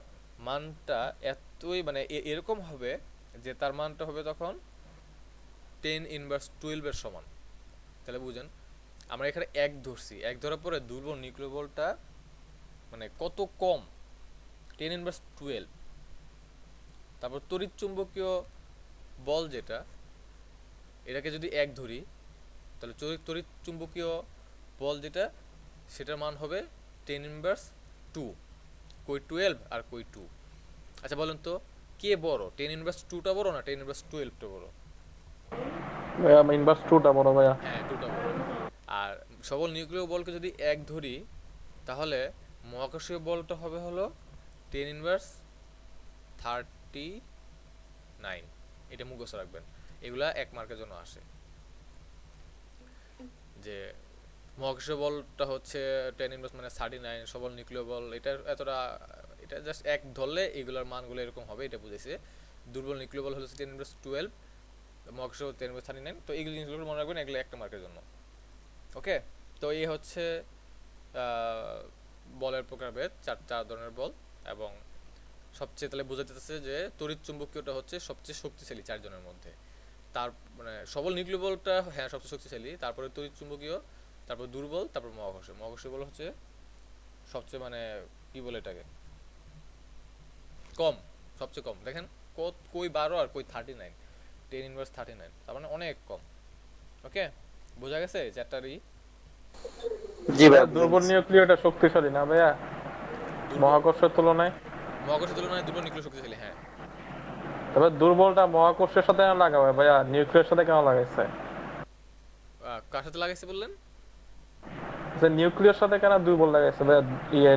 মানটা এতই মানে এরকম হবে যে তার মানটা হবে তখন 10^12 এর সমান। তাহলে বুঝেন, আমরা এখানে এক ধরছি, এক ধরার পরে দুর্বল নিউক্লিয় বলটা মানে কত কম, 10^12। তারপর তড়িৎ চুম্বকীয় বল যেটা, এটাকে যদি এক ধরি, তাহলে তড়িৎ চুম্বকীয় বল যেটা, সেটার মান হবে 10^2। কই 12 আর কই 2। আচ্ছা বলেন তো, কে বড়, 10^2টা বড় না 10^12টা বড়? ভাইয়া ইনভার্স 2টা বড় ভাইয়া। হ্যাঁ, 2টা বড়। আর সবল নিউক্লিয় বলকে যদি এক ধরি, তাহলে মহাকর্ষীয় বলটা হবে হলো 10^39। এটা মুখস্থ রাখবেন, এগুলা 1 মার্কের জন্য আসে। যে মহাকর্ষীয় বলটা হচ্ছে 10 মানে 39, সবল নিউক্লিয় বল এটা এতটা, এটা জাস্ট এক ধরলে এগুলোর মানগুলো এরকম হবে, এটা বুঝেছে। দুর্বল নিউক্লিয় বল হচ্ছে 10^12, মহাকর্ষীয় 10^39। তো এইগুলো জিনিসগুলো মনে রাখবেন, এগুলো একটা মার্কের জন্য। ওকে, তো এই হচ্ছে বলের প্রকারভেদ, চার ধরনের বল। এবং সবচেয়ে তাহলে বোঝা যাচ্ছে যে তড়িৎ চুম্বকীয়টা হচ্ছে সবচেয়ে শক্তিশালী চারজনের মধ্যে। তার মানে সবল নিউক্লিয় বলটা হ্যাঁ সবচেয়ে শক্তিশালী, তারপরে তড়িৎ চুম্বকীয়, তারপর দুর্বল, তারপর মহাকর্ষীয়। মহাকর্ষীয় বল হচ্ছে সবচেয়ে মানে কি বলে এটাকে, কম, সবচেয়ে কম। দেখেন কই 12 আর কই 39, 10^39, তার মানে অনেক কম। ওকে, বোঝা গেছে চ্যাপ্টারই? জি ভাই, ভাইয়া দুর্বল নিউক্লিয়টা শক্তিশালী না ভাইয়া মহাকর্ষের তুলনায়? মহাকর্ষের তুলনায় দুর্বল নিউক্লিয় শক্তিশালী, হ্যাঁ। তবে দুর্বলটা মহাকর্ষের সাথে কেন লাগাবে ভাইয়া, নিউক্লিয়ার সাথে কেন লাগাইছে? কার সাথে লাগাইছে বললেন? যে নিউক্লিয়ার সাথে কেন দুর্বল লাগাইছে ভাইয়া?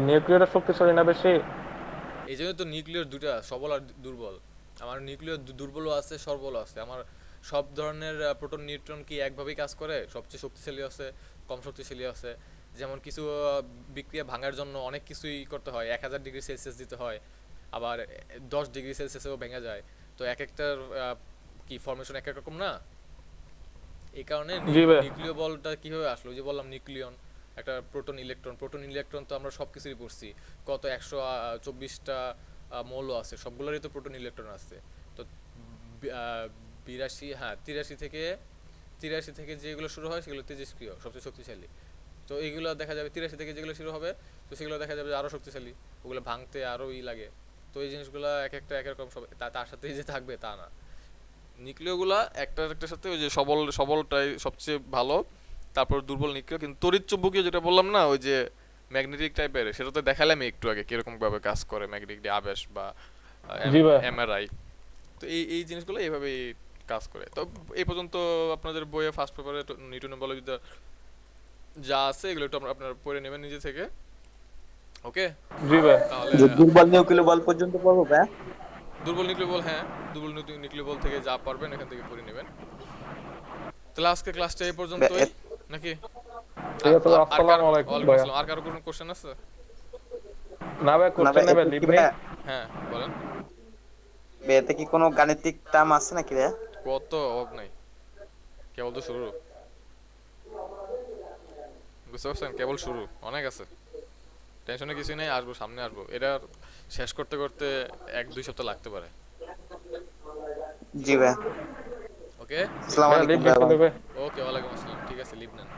নিউক্লিয়ারটা শক্তিশালী না বেশি? এই জন্য তো নিউক্লিয়ার দুটা, সবল আর দুর্বল। আমার নিউক্লিয়ার দুর্বলও আছে, সবলও আছে। আমার সব ধরনের প্রোটন নিউট্রন কি একভাবেই কাজ করে? সবচেয়ে শক্তিশালী আছে, কম শক্তিশালী আছে। যেমন কিছু বিক্রিয়া ভাঙার জন্য অনেক কিছুই করতে হয়, 1000 ডিগ্রি সেলসিয়াস দিতে হয়, আবার 10 ডিগ্রি সেলসিয়াসেও ভেঙে যায়। তো এক একটার কি ফরমেশন এক এক রকম না, এই কারণে জি ভাই। নিউক্লিয় বলটা কিভাবে আসলো, ওই যে বললাম নিউক্লিয়ন একটা প্রোটন ইলেকট্রন তো আমরা সব কিছুরই পড়ছি, কত 124টা মৌল আছে, সবগুলোরই তো প্রোটন ইলেকট্রন আছে। তো 82, হ্যাঁ 83 থেকে যেগুলো শুরু হয় সেগুলো তেজস্ক্রিয়, সবচেয়ে শক্তিশালী। তো এইগুলো দেখা যাবে 83 থেকে যেগুলো শুরু হবে, তো সেগুলো দেখা যাবে আরো শক্তিশালী, ওগুলো ভাঙতে আরো লাগে। তো এই জিনিসগুলো এক একটা এক রকম, সব তার সাথেই যে থাকবে তা না। নিউক্লিয়গুলা একটার একটার সাথে ওই যে সবলটাই সবচেয়ে ভালো, তারপর দুর্বল নিউক্লিয়। কিন্তু তড়িৎ চুম্বকীয় যেটা বললাম না, ওই যে ম্যাগনেটিক টাইপের, সেটা তো দেখালাম একটু আগে কিরকম ভাবে কাজ করে ম্যাগনেটিক আবেশ বা জি ভাই। এমআরআই। তো এই জিনিসগুলো এইভাবেই কাজ করে। তো এই পর্যন্ত আপনাদের বইয়ে ফার্স্ট পেপারে নিউটনের বলবিদ্যা যা আছে এগুলো একটু আপনারা পড়ে নেবেন নিজে থেকে। ওকে, জি ভাই। তাহলে যে দুর্বল নিউক্লিয় বল পর্যন্ত পড়বো ভাই? দুর্বল নিউক্লিয় বল, হ্যাঁ দুর্বল নিউক্লিয় বল থেকে যা পারবেন এখান থেকে পড়ে নেবেন। তাহলে আজকে ক্লাসটা এই পর্যন্তই নাকি? ঠিক আছে ভাই, আসসালামু আলাইকুম ওয়ালাইকুম ভাইয়া। আসসালাম। আর কারো কোনো কোশ্চেন আছে? না ভাই, না কোশ্চেন ভাই, নেবে এতে লিভ কি নেই। ভাই, হ্যাঁ বলেন। এতে কি কোনো গাণিতিক টার্ম আছে নাকি ভাই? কত অভাব নাই, কেবল তো শুরু, বুঝতে পারছেন? কেবল শুরু, অনেক আছে, টেনশনে কিছুই নেই, আসবো সামনে আসবো। এটা শেষ করতে করতে 1-2 সপ্তাহ লাগতে পারে। জি ভাই। ওকে, আসসালামু ভাইয়া লিভ আলাইকুম ভাই। নিতে হবে। ওকে, ওয়ালাইকুম আসসালাম। ঠিক আছে, লিভ নেন।